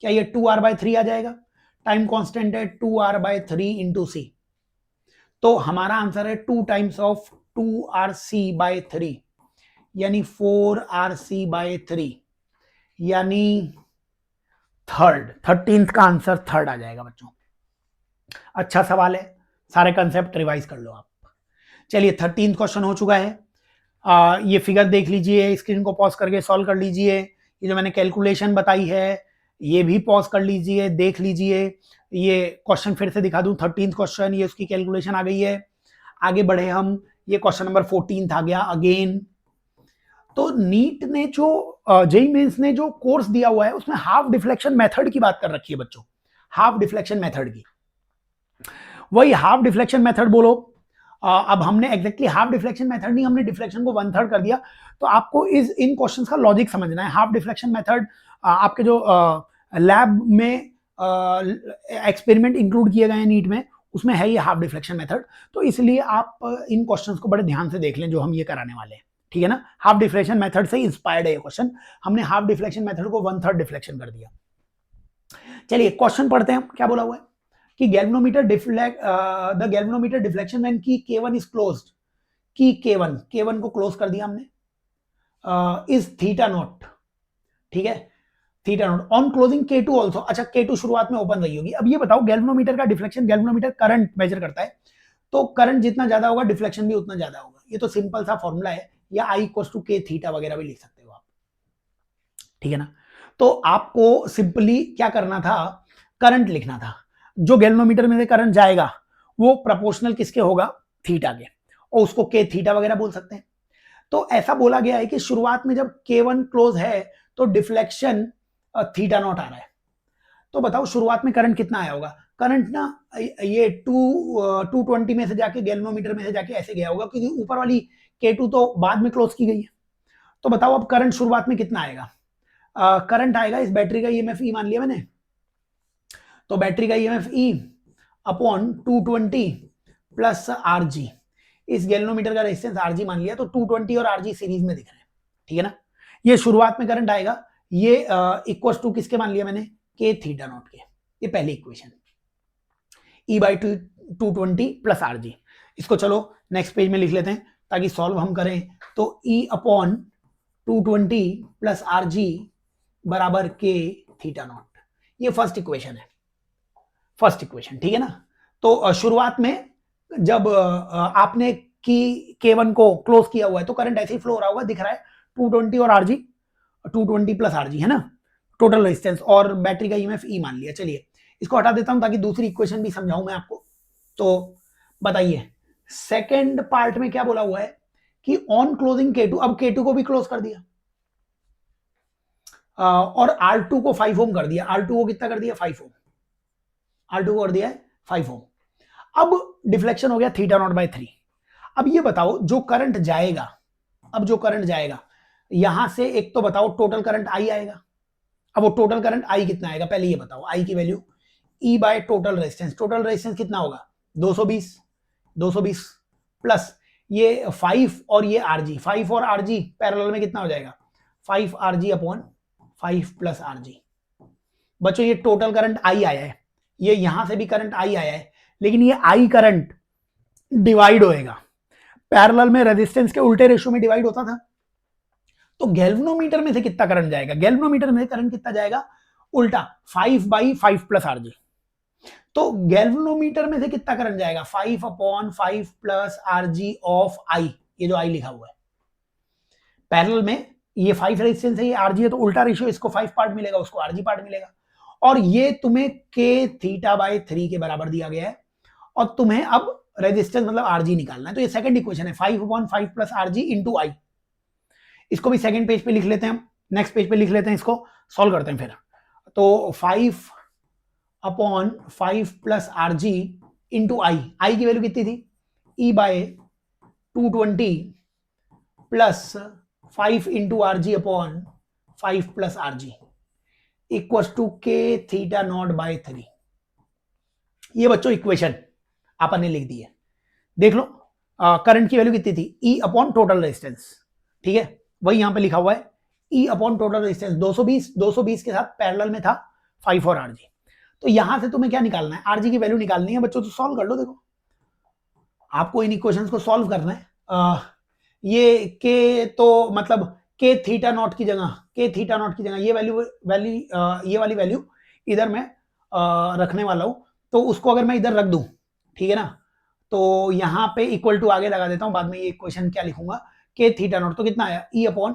A: क्या ये 2r/3 आ जाएगा? टाइम कांस्टेंट है 2r/3 इंटू सी, तो हमारा आंसर है 2 टाइम्स ऑफ 2rc/3 यानी 4rc/3 यानी थर्ड, 13th का आंसर थर्ड आ जाएगा बच्चों। अच्छा सवाल है, सारे कंसेप्ट रिवाइज कर लो आप। चलिए 13th क्वेश्चन हो चुका है। ये फिगर देख लीजिए, स्क्रीन को पॉज करके सॉल्व कर लीजिए। ये जो मैंने कैलकुलेशन बताई है ये भी पॉज कर लीजिए, देख लीजिए। ये क्वेश्चन फिर से दिखा दूं, 13th क्वेश्चन, ये उसकी कैलकुलेशन आ गई है। आगे बढ़े हम, ये क्वेश्चन नंबर 14 आ गया अगेन। तो नीट ने जो जेईई मेंस ने जो कोर्स दिया हुआ है उसमें हाफ डिफ्लेक्शन मेथड की बात कर रखी है बच्चों, हाफ डिफ्लेक्शन मेथड की। वही हाफ डिफ्लेक्शन मेथड बोलो। अब हमने एग्जैक्टली हाफ डिफ्लेक्शन मेथड नहीं, हमने डिफ्लेक्शन को 1/3 कर दिया। तो आपको इन क्वेश्चंस का लॉजिक समझना है। हाफ डिफ्लेक्शन मेथड आपके जो लैब में एक्सपेरिमेंट इंक्लूड किए गए हैं नीट में, उसमें है ये हाफ डिफ्लेक्शन मेथड। तो इसलिए आप इन क्वेश्चंस को बड़े ध्यान से देख लें जो हम ये कराने वाले हैं, ठीक है ना। हाफ डिफ्लेक्शन मेथड से इंस्पायर्ड है ये क्वेश्चन। हमने हाफ डिफ्लेक्शन मेथड को 1/3 डिफ्लेक्शन कर दिया। चलिए क्वेश्चन पढ़ते हैं, क्या बोला हुआ है कि galvanometer the galvanometer deflection when की K1 इज क्लोज्ड, की K1 को क्लोज कर दिया हमने, इज थीटा नॉट, ठीक है, theta naught on closing K2 also. अच्छा K2 शुरुआत में ओपन रही होगी। अब ये बताओ गैल्वेनोमीटर का डिफ्लेक्शन, गैल्वेनोमीटर करंट मेजर करता है, तो करंट जितना ज्यादा होगा डिफ्लेक्शन भी उतना ज्यादा होगा। ये तो सिंपल सा फॉर्मूला है, या I = K थीटा वगैरह भी लिख सकते हो आप, ठीक है ना। तो आपको सिंपली क्या करना था, करंट लिखना था। जो गैल्वेनोमीटर में से करंट जाएगा वो प्रोपोर्शनल किसके होगा, थीटा के, और उसको K थीटा वगैरह बोल सकते हैं। तो ऐसा बोला गया है कि शुरुआत में जब K1 क्लोज है तो डिफ्लेक्शन थीटा नॉट आ रहा है। तो बताओ शुरुआत में करंट कितना आया होगा? करंट ना ये 220 में से जाके गैल्वेनोमीटर में से जाके ऐसे गया होगा, क्योंकि ऊपर वाली K2 तो बाद में क्लोज की गई है। तो बताओ अब करंट शुरुआत में कितना आएगा? करंट आएगा, इस बैटरी का ईएमएफ ई मान लिया मैंने, तो बैटरी का EMF E upon 220 plus RG, इस गैल्वेनोमीटर का रेजिस्टेंस आरजी मान लिया, तो 220 और आरजी सीरीज में दिख रहे हैं, ठीक है ना। ये शुरुआत में करंट आएगा, ये इक्वल टू किसके मान लिया मैंने, K थीटा नॉट के। ये पहली इक्वेशन, E/220 प्लस आरजी। इसको चलो नेक्स्ट पेज में लिख लेते हैं ताकि सॉल्व हम करें। तो E/220 प्लस आरजी बराबर K थीटा नॉट, ये फर्स्ट इक्वेशन है, फर्स्ट इक्वेशन, ठीक है ना। तो शुरुआत में जब आपने की K1 को क्लोज किया हुआ है तो करंट ऐसे ही फ्लो हो रहा होगा, दिख रहा है 220 और आरजी, 220 प्लस आरजी है ना, टोटल रेजिस्टेंस, और बैटरी का ईएमएफ ई मान लिया। चलिए इसको हटा देता हूं ताकि दूसरी इक्वेशन भी समझाऊं मैं आपको। तो बताइए सेकेंड पार्ट में क्या बोला हुआ है कि ऑन क्लोजिंग K2, अब K2 को भी क्लोज कर दिया और R2 को 5 ओम कर दिया। R2 को कितना कर दिया, 5 ओम, R2 को कर दिया है 5 ओम। अब डिफ्लेक्शन हो गया थीटा नॉट बाय 3। अब ये बताओ जो करंट जाएगा, अब जो करंट जाएगा यहां से, एक तो बताओ टोटल करंट I आएगा। अब वो टोटल करंट I कितना आएगा, पहले ये बताओ, I की value E by total resistance, total resistance कितना होगा 220 प्लस ये 5 और ये RG, 5 और RG पैरेलल में कितना हो जाएगा 5 RG अपॉन 5 प्लस RG। बच्चों ये टोटल करंट I आया है, ये यहां से भी करंट I आया है, लेकिन ये I करंट डिवाइड होएगा, पैरेलल में रेजिस्टेंस के उल्टे रेशियो में डिवाइड होता था। तो गैल्वेनोमीटर में से कितना करंट जाएगा, गैल्वेनोमीटर में करंट कितना जाएगा उल्टा 5/5 प्लस आरजी। तो गैल्वेनोमीटर में से कितना करंट जाएगा 5/5 प्लस आरजी ऑफ आई, ये जो आई लिखा हुआ है पैरेलल में, ये 5 रेजिस्टेंस है, ये आरजी है, तो उल्टा रेशियो, इसको 5 पार्ट मिलेगा उसको आरजी पार्ट मिलेगा, और ये तुम्हें K थीटा बाय 3 के बराबर दिया गया है, और तुम्हें अब रेजिस्टेंस मतलब आरजी निकालना है। तो ये सेकंड इक्वेशन है 5/5 प्लस आरजी इंटू आई। इसको भी सेकंड पेज पे लिख लेते हैं हम, नेक्स्ट पेज पे लिख लेते हैं, इसको सॉल्व करते हैं फिर। तो 5/5 plus RG into I, I की वैल्यू कितनी थी E/220 plus 5 into RG upon 5 plus RG equal to K theta naught by 3। ये बच्चों इक्वेशन आपने लिख दी है, देख लो करंट की वैल्यू कितनी थी E अपॉन टोटल रेजिस्टेंस, ठीक है, वही यहां पे लिखा हुआ है ई अपॉन टोटल रेजिस्टेंस 220 के साथ पैरेलल में था 5 और आरजी। तो यहां से तुम्हें क्या निकालना है, आरजी की वैल्यू निकालनी है बच्चों। तो सॉल्व कर लो, देखो आपको इन इक्वेशंस को सॉल्व करना है। ये के तो मतलब के थीटा नॉट की जगह ये ये वाली वैल्यू इधर मैं रखने वाला हूं। तो उसको अगर मैं इधर रख दूं, ठीक है ना, तो यहां पे इक्वल टू आगे लगा देता हूं, बाद में ये इक्वेशन क्या लिखूंगा, के थीटा नॉट तो कितना आया, ई अपॉन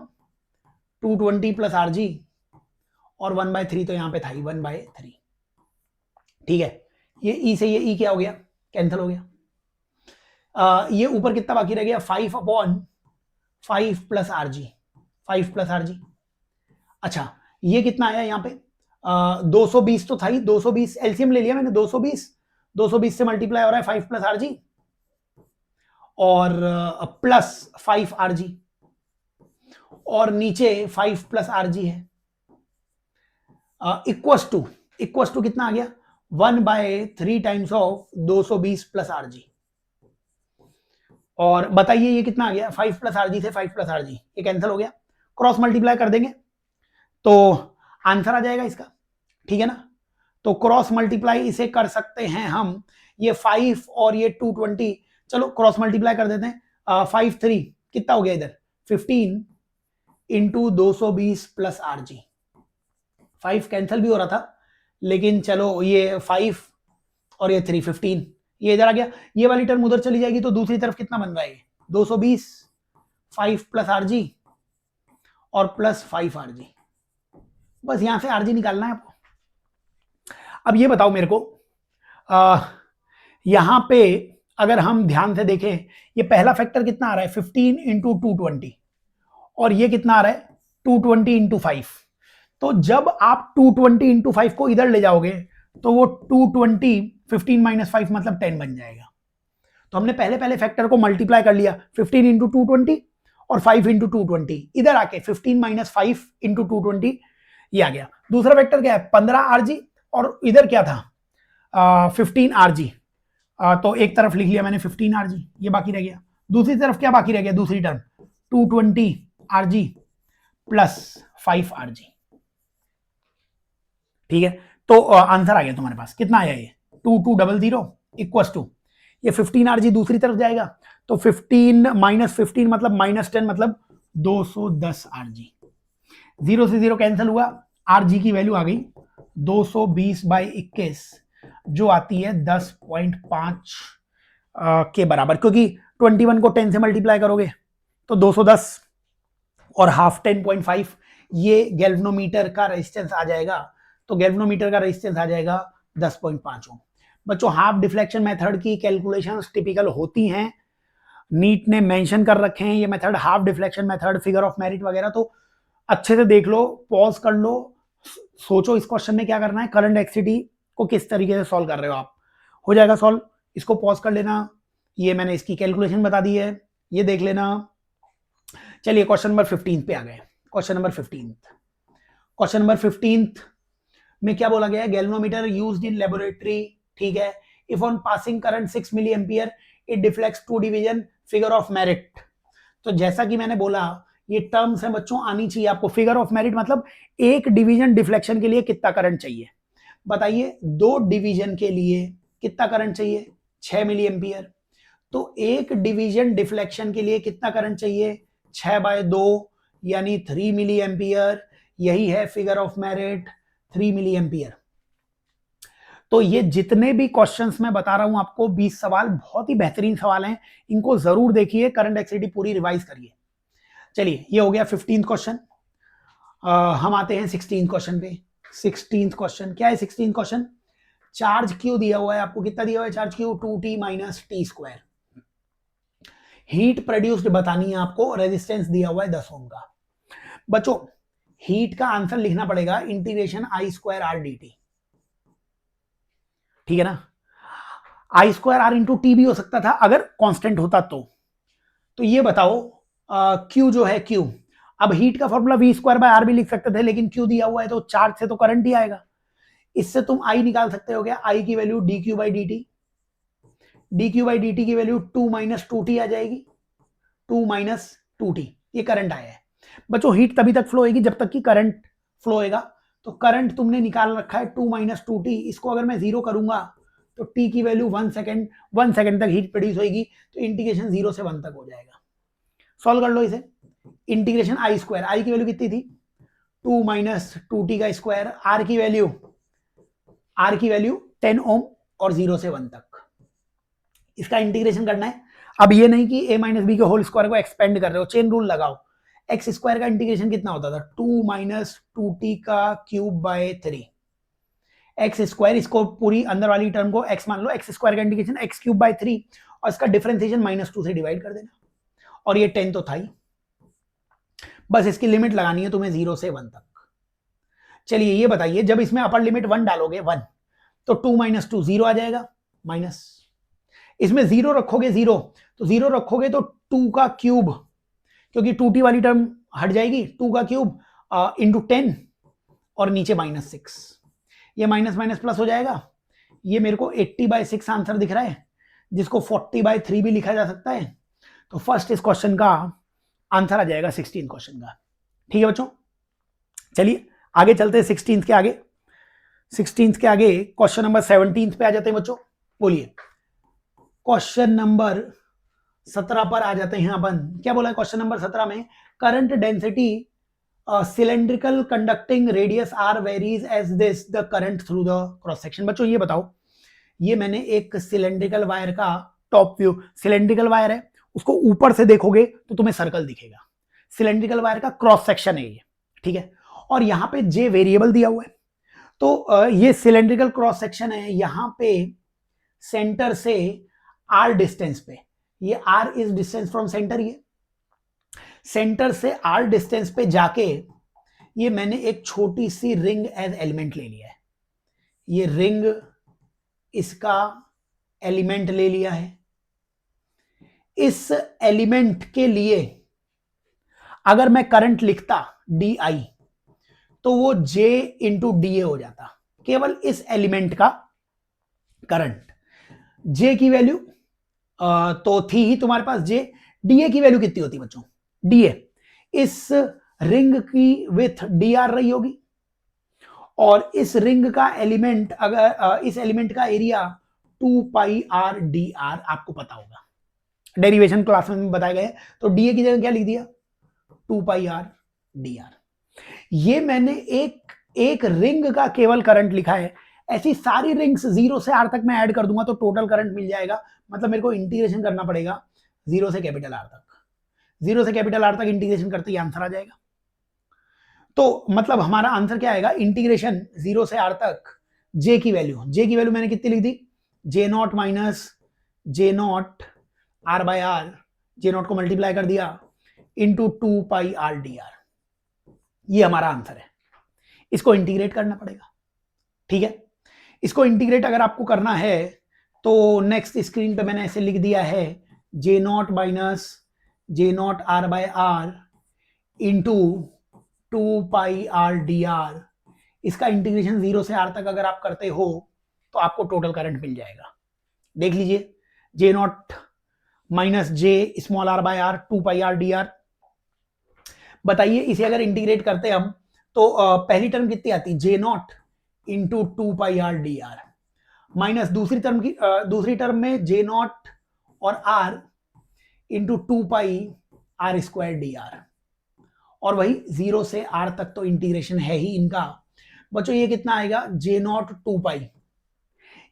A: 220 प्लस आरजी और 1/3, तो यहां पे था 1/3, ठीक है। ये ई से ये ई क्या हो गया, कैंसिल हो गया। ये ऊपर कितना बाकी रह गया, 5 upon 5 plus RG, 5 plus RG. अच्छा ये कितना आया यहाँ पे, 220 तो था ही, 220 एलसीएम ले लिया मैंने, 220 से मल्टीप्लाई हो रहा है 5 प्लस आरजी और प्लस 5 आरजी और नीचे 5 प्लस आरजी है, इक्वस टू कितना आ गया, 1/3 टाइम्स ऑफ 220 प्लस आरजी। और बताइए ये कितना आ गया, 5 प्लस आरजी से 5 प्लस आरजी, ये कैंसिल हो गया, क्रॉस मल्टीप्लाई कर देंगे तो आंसर आ जाएगा इसका, ठीक है ना। तो क्रॉस मल्टीप्लाई इसे कर सकते हैं हम, ये 5 और ये 220, चलो क्रॉस मल्टीप्लाई कर देते हैं। 5 3 कितना हो गया इधर, 15 इंटू 220 प्लस आरजी। 5 कैंसिल भी हो रहा था, लेकिन चलो ये 5 और ये 3 15, ये इधर आ गया, ये वाली टर्म उधर चली जाएगी, तो दूसरी तरफ कितना बन रहा है, 220 5 प्लस आरजी और प्लस 5 आरजी। बस यहां से आरजी निकालना है आपको। अब ये बताओ मेरे को, यहां पे अगर हम ध्यान से देखें, ये पहला फैक्टर कितना आ रहा है, 15 इंटू 220 और ये कितना आ रहा है 220 इंटू 5। तो जब आप 220 इंटू 5 को इधर ले जाओगे तो वो 220 15 माइनस 5 मतलब 10 बन जाएगा। तो हमने पहले फैक्टर को मल्टीप्लाई कर लिया, 15 इंटू 220 और 5 इंटू 220, इधर आके 15 माइनस 5 इंटू 220 ये आ गया। दूसरा वेक्टर क्या है, 15 आरजी और इधर क्या था 15 आरजी। तो एक तरफ लिख लिया मैंने 15 आरजी, ये बाकी रह गया। दूसरी तरफ क्या बाकी रह गया, दूसरी टर्म 220 आरजी प्लस 5 आरजी, ठीक है। तो आंसर आ गया तुम्हारे पास, कितना आया ये 2200 इक्वल्स टू, ये 15 आरजी दूसरी तरफ जाएगा तो 15 माइनस 15 मतलब माइनस 10 मतलब 210 आरजी। 0 से 0 कैंसिल हुआ, आरजी की वैल्यू आ गई 220/21 जो आती है 10.5 के बराबर, क्योंकि 21 को 10 से मल्टीप्लाई करोगे तो 210 और हाफ 10.5, ये गैल्वेनोमीटर का रेजिस्टेंस आ जाएगा। तो गैल्वेनोमीटर का रेजिस्टेंस आ जाएगा 10.5 ओम। बच्चों हाफ डिफ्लेक्शन मेथड की कैलकुलेशंस टिपिकल होती हैं, नीट ने मेंशन कर रखे हैं ये method, half deflection method, figure of merit वगैरह। तो अच्छे से देख लो, पॉज कर लो, सोचो इस क्वेश्चन में क्या करना है, करंट एक्सिटी को किस तरीके से सॉल्व कर रहे हो आप, हो जाएगा सॉल्व। इसको पॉज कर लेना, ये मैंने इसकी कैलकुलेशन बता दी है, ये देख लेना। चलिए क्वेश्चन नंबर 15 पे आ गए। क्वेश्चन नंबर 15 में क्या बोला गया है, गैल्वेनोमीटर यूज्ड इन लेबोरेटरी, ठीक है। If on passing current 6 milliampere it deflects 2 division, figure of merit. तो जैसा कि मैंने बोला ये टर्म्स है बच्चों आनी चाहिए आपको। फिगर ऑफ मेरिट मतलब एक डिवीजन डिफ्लेक्शन के लिए कितना करंट चाहिए, बताइए 2 डिवीजन के लिए कितना करंट चाहिए, 6 मिली एम्पियर। तो एक डिवीजन डिफ्लेक्शन के लिए कितना करंट चाहिए, 6/2 यानी 3 मिली एम्पियर। यही है figure of merit, 3 milliampere. तो ये जितने भी क्वेश्चंस मैं बता रहा हूं आपको 20 सवाल बहुत ही बेहतरीन सवाल हैं, इनको जरूर देखिए, करंट एक्सिटी पूरी रिवाइज करिए। चलिए ये हो गया 15 क्वेश्चन। हम आते हैं 16 क्वेश्चन पे। 16 क्वेश्चन क्या है, 16 क्वेश्चन चार्ज क्यू दिया हुआ है आपको, कितना दिया हुआ है charge Q, 2t minus T square. Heat produced बतानी है आपको, रेजिस्टेंस दिया हुआ है 10 ओम का। बच्चों हीट का आंसर लिखना पड़ेगा इंटीग्रेशन I²R/dt, ठीक है ना। I²R इंटू टी भी हो सकता था अगर कांस्टेंट होता तो ये बताओ Q जो है Q, अब हीट का फॉर्मूला V²/R भी लिख सकते थे, लेकिन Q दिया हुआ है तो चार्ज से तो करंट ही आएगा। इससे तुम I निकाल सकते हो क्या, I की वैल्यू dQ/dt, dQ/dt की वैल्यू 2 - 2t आ जाएगी, 2 - 2t, ये करंट आया है। बच्चों हीट तभी तक फ्लो होगी जब तक कि करंट फ्लो होएगा। तो करंट तुमने निकाल रखा है 2 माइनस 2t, इसको अगर मैं 0 करूंगा तो t की वैल्यू 1 सेकेंड तक हीट प्रोड्यूस होगी, तो इंटीग्रेशन 0 से 1 तक हो जाएगा। सॉल्व कर लो इसे। इंटीग्रेशन आई स्क्वायर, आई की वैल्यू कितनी थी 2 माइनस 2t का स्क्वायर, आर की वैल्यू 10 ओम और 0 से 1 तक। इसका इंटीग्रेशन करना है। अब ये नहीं कि a माइनस बी के होल स्क्वायर को एक्सपेंड कर रहे हो, चेन रूल लगाओ। एक्स स्क्वायर का इंटीग्रेशन कितना होता था 2 माइनस 2t का क्यूब बाय 3 एक्स स्क्वायर, इसको पूरी अंदर वाली टर्म को x मान लो, एक्स स्क्वायर का इंटीग्रेशन एक्स क्यूब बाय 3 और इसका डिफरेंशिएशन -2 से डिवाइड कर देना, और ये 10 तो था ही, बस इसकी लिमिट लगानी है तुम्हें 0 से 1 तक। चलिए ये बताइए, जब इसमें अपर लिमिट 1 डालोगे 1, तो 2 माइनस 2 0 आ जाएगा, माइनस इसमें 0 रखोगे 0, तो 0 रखोगे तो 2 का क्यूब, क्योंकि 2t वाली टर्म हट जाएगी, 2 का क्यूब इंटू 10 और नीचे -6, ये माइनस माइनस प्लस हो जाएगा। ये मेरे को 80/6 आंसर दिख रहा है, जिसको 40/3 भी लिखा जा सकता है। तो फर्स्ट इस क्वेश्चन का आंसर आ जाएगा 16 क्वेश्चन का। ठीक है बच्चों, चलिए आगे चलते हैं 16 के आगे। 16 के आगे क्वेश्चन नंबर 17 पे आ जाते हैं बच्चों। बोलिए, क्वेश्चन नंबर 17 पर आ जाते हैं अपन। क्या बोला है क्वेश्चन नंबर 17 में? Current density cylindrical conducting radius R varies as this the current through the cross section. बच्चों ये बताओ, ये मैंने एक सिलेंड्रिकल वायर का टॉप व्यू, सिलेंड्रिकल वायर है, उसको ऊपर से देखोगे तो तुम्हें सर्कल दिखेगा, सिलेंड्रिकल वायर का क्रॉस सेक्शन है ये, ठीक है। और यहाँ पे जे वेरिएबल दिया हुआ है, तो ये सिलेंड्रिकल क्रॉस सेक्शन है, यहाँ पे सेंटर से आर डिस्टेंस पे, ये R is distance from centre, ये सेंटर से आर डिस्टेंस पे जाके ये मैंने एक छोटी सी रिंग एज एलिमेंट ले लिया है, ये रिंग इसका एलिमेंट ले लिया है। इस एलिमेंट के लिए अगर मैं करंट लिखता डी आई, तो वो J इंटू डी ए हो जाता, केवल इस एलिमेंट का करंट। J की वैल्यू तो थी ही तुम्हारे पास J, डीए की वैल्यू कितनी होती बच्चों? डीए इस रिंग की विथ डी आर रही होगी, और इस रिंग का एलिमेंट, अगर इस एलिमेंट का area 2 pi R D are आपको पता होगा, डेरिवेशन क्लास में बताए गए। तो डीए की जगह क्या लिख दिया 2 पाई आर डी आर। ये मैंने एक रिंग का केवल करंट लिखा है, ऐसी सारी रिंग्स 0 से आर तक मैं ऐड कर दूंगा तो टोटल करंट मिल जाएगा। मतलब मेरे को इंटीग्रेशन करना पड़ेगा 0 से कैपिटल आर तक, 0 से कैपिटल आर तक इंटीग्रेशन करते ही आंसर आ जाएगा। तो मतलब हमारा आंसर क्या आएगा, इंटीग्रेशन 0 से आर तक जे की वैल्यू मैंने कितनी लिख दी, J naught minus J naught R by R, J naught को मल्टीप्लाई कर दिया into 2 pi R D R, ये हमारा आंसर है। इसको इंटीग्रेट करना पड़ेगा, ठीक है। इसको इंटीग्रेट अगर आपको करना है तो नेक्स्ट स्क्रीन पे मैंने ऐसे लिख दिया है, J naught minus J naught R by R into 2 pi R D R. इसका इंटीग्रेशन 0 से आर तक अगर आप करते हो तो आपको टोटल करंट मिल जाएगा। देख लीजिए, J naught minus J small R by R 2 pi R D R. बताइए इसे अगर इंटीग्रेट करते हम तो पहली टर्म कितनी आती, J naught into 2 pi R D R, minus दूसरी टर्म में जे नॉट और R into 2 pi R square D R, और वही 0 से आर तक तो इंटीग्रेशन है ही इनका। बच्चों ये कितना आएगा, जे नॉट 2 पाई,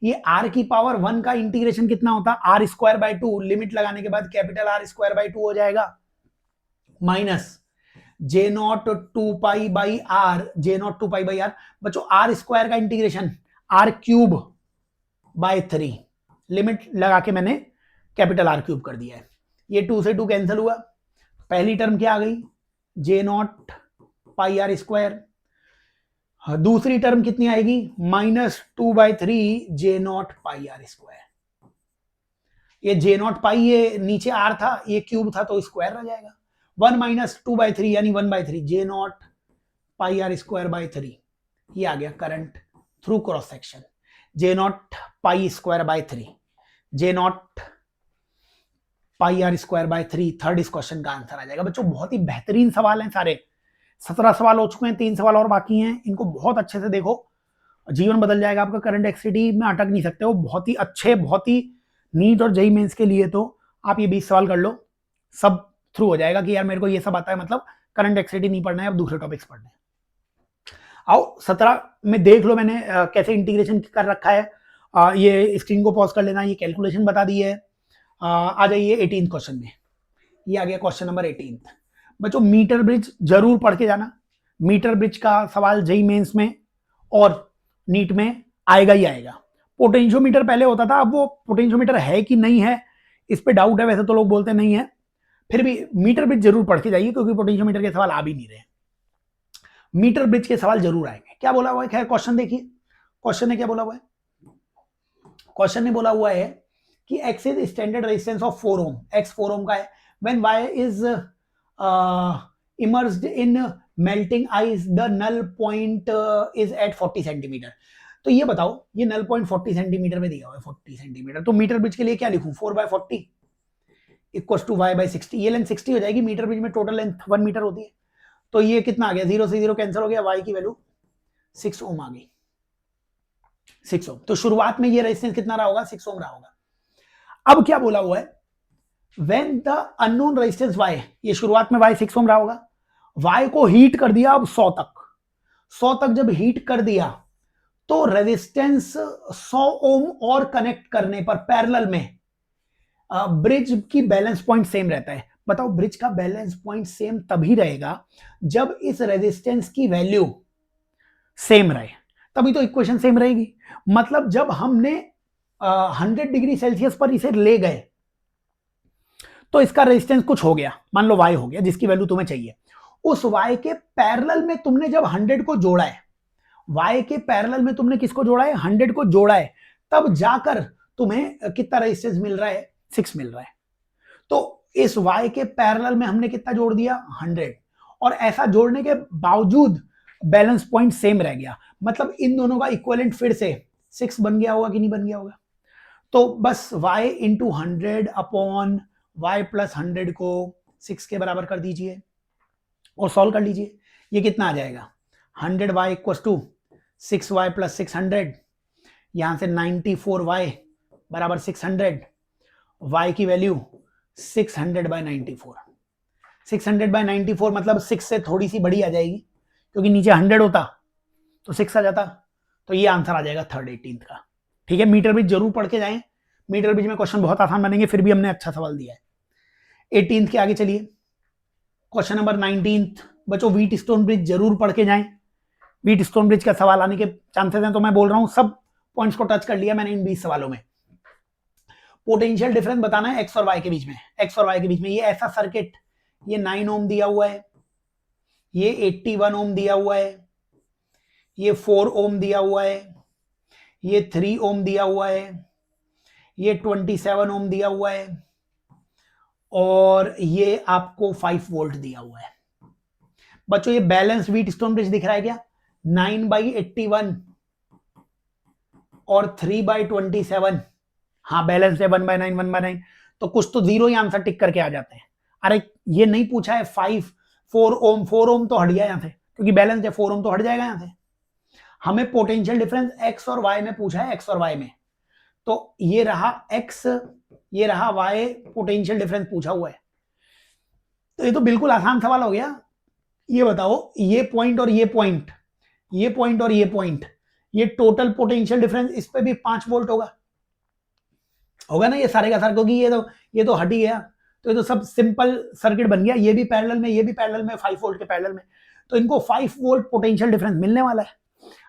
A: ये आर की पावर 1 का इंटीग्रेशन कितना होता, आर स्क्वायर बाय 2, लिमिट लगाने के बाद कैपिटल आर स्क्वायर बाय 2 हो जाएगा, minus J naught 2 pi by R, J naught 2 pi by R. बच्चों आर स्क्वायर का integration R cube by 3, limit लगा के मैंने कैपिटल आर क्यूब कर दिया है। ये 2 से 2 कैंसिल हुआ, पहली टर्म क्या आ गई, जे नॉट पाई आर स्क्वायर, दूसरी टर्म कितनी आएगी, -2/3 जे नॉट पाई आर स्क्वायर। ये जे नॉट पाई, ये नीचे आर था, ये क्यूब था तो स्क्वायर रह जाएगा, 1 - 2/3 यानी 1/3 J naught pi R square by 3। ये आ गया current through cross section, J naught pi square by 3, J naught pi R square by 3, third इस क्वेश्चन का आंसर आ जाएगा। बच्चों बहुत ही बेहतरीन सवाल हैं सारे, 17 सवाल हो चुके हैं, 3 सवाल और बाकी हैं, इनको बहुत अच्छे से देखो, जीवन बदल जाएगा आपका। करंट एक्सिटी में अटक नहीं सकते हो, बहुत ही अच्छे, बहुत ही नीट और जेईई मेंस के लिए तो आप ये 20 सवाल कर लो, सब थ्रू हो जाएगा कि यार मेरे को ये सब आता है, मतलब करंट एक्सिटी नहीं पढ़ना है, अब दूसरे टॉपिक्स पढ़ने हैं। आओ 17 में देख लो मैंने कैसे इंटीग्रेशन कर रखा है। ये स्क्रीन को पॉज कर लेना, ये कैलकुलेशन बता दी है। आ जाइए 18 क्वेश्चन में, ये आ गया क्वेश्चन नंबर 18। बच्चों मीटर ब्रिज जरूर पढ़ के जाना, मीटर ब्रिज का सवाल जेईई मेंस में और नीट में आएगा ही आएगा। पोटेंशियोमीटर पहले होता था, अब वो पोटेंशियोमीटर है कि नहीं है इस पे डाउट है, वैसे तो लोग बोलते नहीं है, फिर भी मीटर ब्रिज जरूर पढ़ के जाइए क्योंकि पोटेंशियोमीटर के सवाल आ भी नहीं रहे, मीटर ब्रिज के सवाल जरूर आएंगे। क्या बोला हुआ है, खैर क्वेश्चन देखिए, क्वेश्चन ने क्या बोला हुआ है, क्वेश्चन ने बोला हुआ है कि x is standard resistance of 4 ohm, x 4 ohm का है, when y is immersed in melting ice the null point is at 40 centimetre. तो ये बताओ, ये नल पॉइंट 40 सेंटीमीटर में दिया हुआ है, 40 सेंटीमीटर, तो मीटर ब्रिज के लिए क्या लिखूं, 4/40 इक्वल्स टू y/60, ये लेंथ 60 हो जाएगी, मीटर ब्रिज में टोटल लेंथ 1 मीटर होती है, तो ये कितना आ गया, 0 से 0 कैंसिल हो गया, y की वैल्यू 6 ओम आ गई, 6 ओम। तो शुरुआत में ये रेजिस्टेंस कितना रहा होगा, 6 ओम रहा होगा। अब क्या बोला हुआ है, when the unknown resistance y, ये शुरुआत में y 6 ओम रहा होगा, y को हीट कर दिया अब 100 तक, 100 तक जब हीट कर दिया तो रेजिस्टेंस 100 ओम और कनेक्ट करने पर पैरेलल में ब्रिज की बैलेंस पॉइंट सेम रहता है। बताओ ब्रिज का बैलेंस पॉइंट सेम तभी रहेगा जब इस रेजिस्टेंस की वैल्यू सेम रहे, तभी तो इक्वेशन सेम रहेगी। मतलब जब हमने 100 डिग्री सेल्सियस पर इसे ले गए तो इसका रेजिस्टेंस कुछ हो गया, मान लो y हो गया जिसकी वैल्यू तुम्हें चाहिए, उस y के पैरेलल में तुमने जब 100 को जोड़ा है, y के पैरेलल में तुमने किसको जोड़ा है, 100 को जोड़ा है, तब जाकर तुम्हें कितना रेजिस्टेंस मिल रहा है, 6 मिल रहा है। तो इस y के पैरेलल में हमने कितना जोड़ दिया, 100, और ऐसा जोड़ने के बावजूद बैलेंस पॉइंट सेम रह गया, मतलब इन दोनों का इक्विवेलेंट फिर से 6 बन गया होगा कि नहीं बन गया होगा। तो बस y into 100 upon y plus 100 को 6 के बराबर कर दीजिए और सॉल्व कर लीजिए, ये कितना आ जाएगा, 100y equal to 6y plus 600, यहां से 94y बराबर 600, y की वैल्यू 600/94, 600/94 मतलब 6 से थोड़ी सी बड़ी आ जाएगी क्योंकि नीचे 100 होता तो 6 आ जाता, तो ये आंसर आ जाएगा थर्ड 18th का। ठीक है, मीटर ब्रिज जरूर पढ़ के जाएं, मीटर ब्रिज में क्वेश्चन बहुत आसान बनेंगे, फिर भी हमने अच्छा सवाल दिया है। 18th के आगे चलिए, क्वेश्चन नंबर 19th। बच्चों व्हीट स्टोन ब्रिज जरूर पढ़ के जाएं, व्हीट स्टोन ब्रिज का सवाल आने के चांसेस हैं, तो मैं बोल रहा हूं सब पॉइंट्स को टच कर लिया मैंने इन 20 सवालों में। पोटेंशियल डिफरेंस बताना है एक्स और वाई के बीच में, एक्स और वाई के बीच में, ये ऐसा सर्किट, ये 9 ओम दिया हुआ है, ये 81 ओम दिया हुआ है, ये 4 ओम दिया हुआ है, ये 3 ओम दिया हुआ है, ये 27 ओम दिया हुआ है, और ये आपको 5 वोल्ट दिया हुआ है। बच्चों ये बैलेंस व्हीट स्टोन ब्रिज दिख रहा है क्या, 9/81 और 3/27, हाँ बैलेंस है 1/9 1/9, तो कुछ तो जीरो ही आंसर टिक करके आ जाते हैं। अरे ये नहीं पूछा है 4 ओम, 4 ओम तो हट गया यहां से क्योंकि बैलेंस है, 4 ओम तो हट जाएगा यहां से। हमें पोटेंशियल डिफरेंस एक्स और वाई में पूछा है, एक्स और वाई में, तो ये रहा एक्स, ये रहा वाई, पोटेंशियल डिफरेंस पूछा हुआ है, तो ये तो बिल्कुल आसान सवाल हो गया। ये बताओ ये पॉइंट और ये पॉइंट, ये पॉइंट और ये पॉइंट, ये टोटल पोटेंशियल डिफरेंस इस पे भी 5 वोल्ट होगा ना, ये सारे का सारा, क्योंकि ये तो हट ही गया, तो ये तो सब सिंपल सर्किट बन गया, ये भी पैरेलल में, ये भी पैरेलल में, 5 वोल्ट के पैरेलल में, तो इनको 5 वोल्ट पोटेंशियल डिफरेंस मिलने वाला है।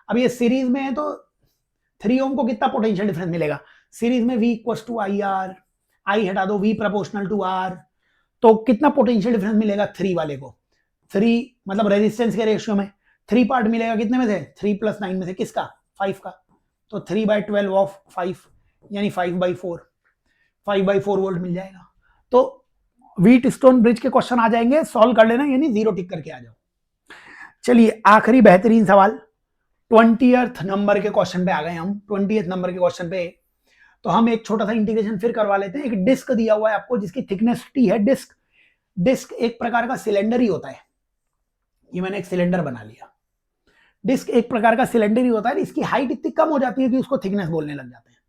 A: अब ये सीरीज में है तो 3 ओम को कितना पोटेंशियल डिफरेंस मिलेगा, सीरीज में V equal to IR, I हटा दो, V प्रोपोर्शनल टू R, तो कितना पोटेंशियल डिफरेंस मिलेगा 3 वाले को, 3 मतलब रेजिस्टेंस के रेशियो में 3 पार्ट मिलेगा, कितने में से, 3 + 9 में से, किसका, 5 का, तो 3/12 ऑफ 5 यानी 5/4, 5/4 वोल्ट मिल जाएगा। तो व्हीट स्टोन ब्रिज के क्वेश्चन आ जाएंगे, सॉल्व कर लेना, यानी 0 टिक करके आ जाओ। चलिए आखिरी बेहतरीन सवाल, 20th नंबर के क्वेश्चन पे आ गए हम, 20th नंबर के क्वेश्चन पे। तो हम एक छोटा सा इंटीग्रेशन फिर करवा लेते हैं। एक डिस्क दिया हुआ है आपको जिसकी थिकनेस टी है। डिस्क एक प्रकार का सिलेंडर ही होता है। ये मैंने एक सिलेंडर बना लिया। डिस्क एक प्रकार का सिलेंडर ही होता है, इसकी हाइट इतनी कम हो जाती है कि उसको थिकनेस बोलने लग जाते हैं।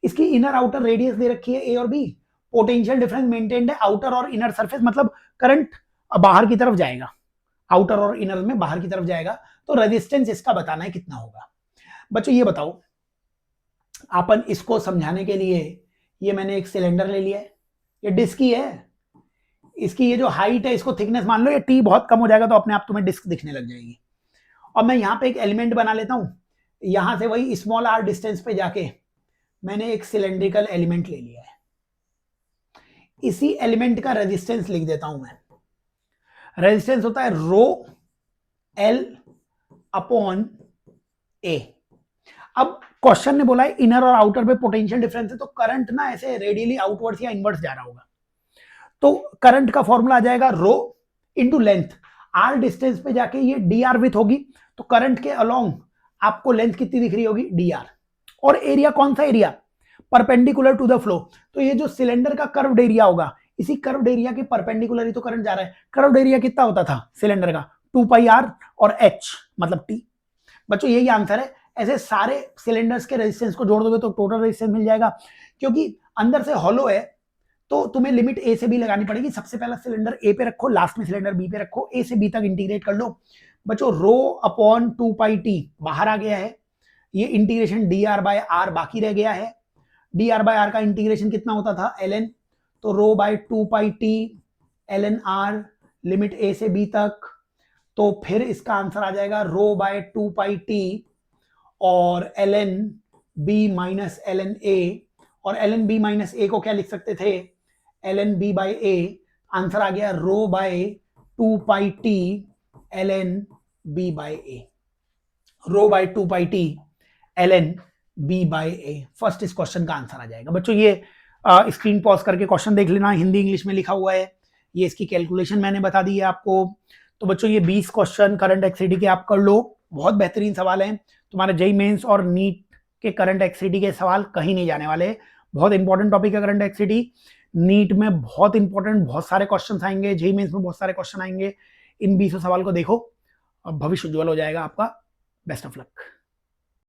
A: इसकी इनर आउटर रेडियस दे रखी है ए और बी। पोटेंशियल डिफरेंस मेंटेन्ड है आउटर और इनर सरफेस, मतलब करंट बाहर की तरफ जाएगा, आउटर और इनर में बाहर की तरफ जाएगा। तो रेजिस्टेंस इसका बताना है कितना होगा। बच्चों ये बताओ, अपन इसको समझाने के लिए ये मैंने एक सिलेंडर ले लिया है, ये डिस्क ही है। इसकी ये जो हाइट है, इसको थिकनेस मान लो, ये टी बहुत कम हो जाएगा तो अपने आप तुम्हें डिस्क दिखने लग जाएगी। और मैं यहां पे एक एलिमेंट बना लेता हूं, यहां से वही स्मॉल आर डिस्टेंस पे जाके मैंने एक सिलेंड्रिकल एलिमेंट ले लिया है। इसी एलिमेंट का रेजिस्टेंस लिख देता हूं मैं। रेजिस्टेंस होता है रो एल अपॉन ए। अब क्वेश्चन ने बोला है इनर और आउटर पे पोटेंशियल डिफरेंस है, तो करंट ना ऐसे रेडियली आउटवर्ड्स या इनवर्ड्स जा रहा होगा। तो करंट का फॉर्मूला आ जाएगा rho into length. Are distance पे जाके ये डी आर विथ होगी, तो करंट के अलोंग आपको लेंथ कितनी दिख रही होगी, डी आर। और एरिया कौन सा area, perpendicular to the flow. तो ये जो सिलेंडर का कर्व्ड एरिया होगा, इसी कर्व्ड एरिया के परपेंडिकुलर ही तो करंट जा रहा है। कर्व्ड एरिया कितना होता था सिलेंडर का, 2πr और h मतलब t। बच्चों यही आंसर है। ऐसे सारे सिलेंडर्स के रेजिस्टेंस को जोड़ दोगे तो टोटल रेजिस्टेंस मिल जाएगा। क्योंकि अंदर से हॉलो है तो तुम्हें लिमिट ए से बी लगानी पड़ेगी। सबसे पहला सिलेंडर ए पे रखो, लास्ट में सिलेंडर बी पे रखो, ए से बी तक इंटीग्रेट कर लो। बच्चों रो अपॉन 2πt बाहर आ गया है, ये integration D R by R बाकी रह गया है। डी आर बाय आर का इंटीग्रेशन कितना होता था, ln, तो rho by 2πt ln r limit A से बी तक। तो फिर इसका आंसर आ जाएगा रो बाय 2πt और ln b minus ln a। और ln b माइनस a को क्या लिख सकते थे, ln b by a। Answer आ गया rho by 2πt ln b by a। Rho by 2πt ln b by a। First इस क्वेश्चन का आंसर आ जाएगा। बच्चों ये स्क्रीन पॉज करके क्वेश्चन देख लेना, हिंदी इंग्लिश में लिखा हुआ है। ये इसकी कैलकुलेशन मैंने बता दी है आपको। तो बच्चों ये 20 क्वेश्चन करंट एक्सिटी के आप कर लो, बहुत बेहतरीन सवाल हैं। तुम्हारे जेई मेंस और नीट के करंट एक्सिटी के सवाल कहीं नहीं जाने वाले। बहुत इंपॉर्टेंट टॉपिक है करंट एक्सिटी। नीट में बहुत इंपॉर्टेंट बहुत सारे क्वेश्चन आएंगे, जेई मेंस में बहुत सारे क्वेश्चन आएंगे। इन 20 सवाल को देखो, भविष्य उज्ज्वल हो जाएगा आपका। Best of luck.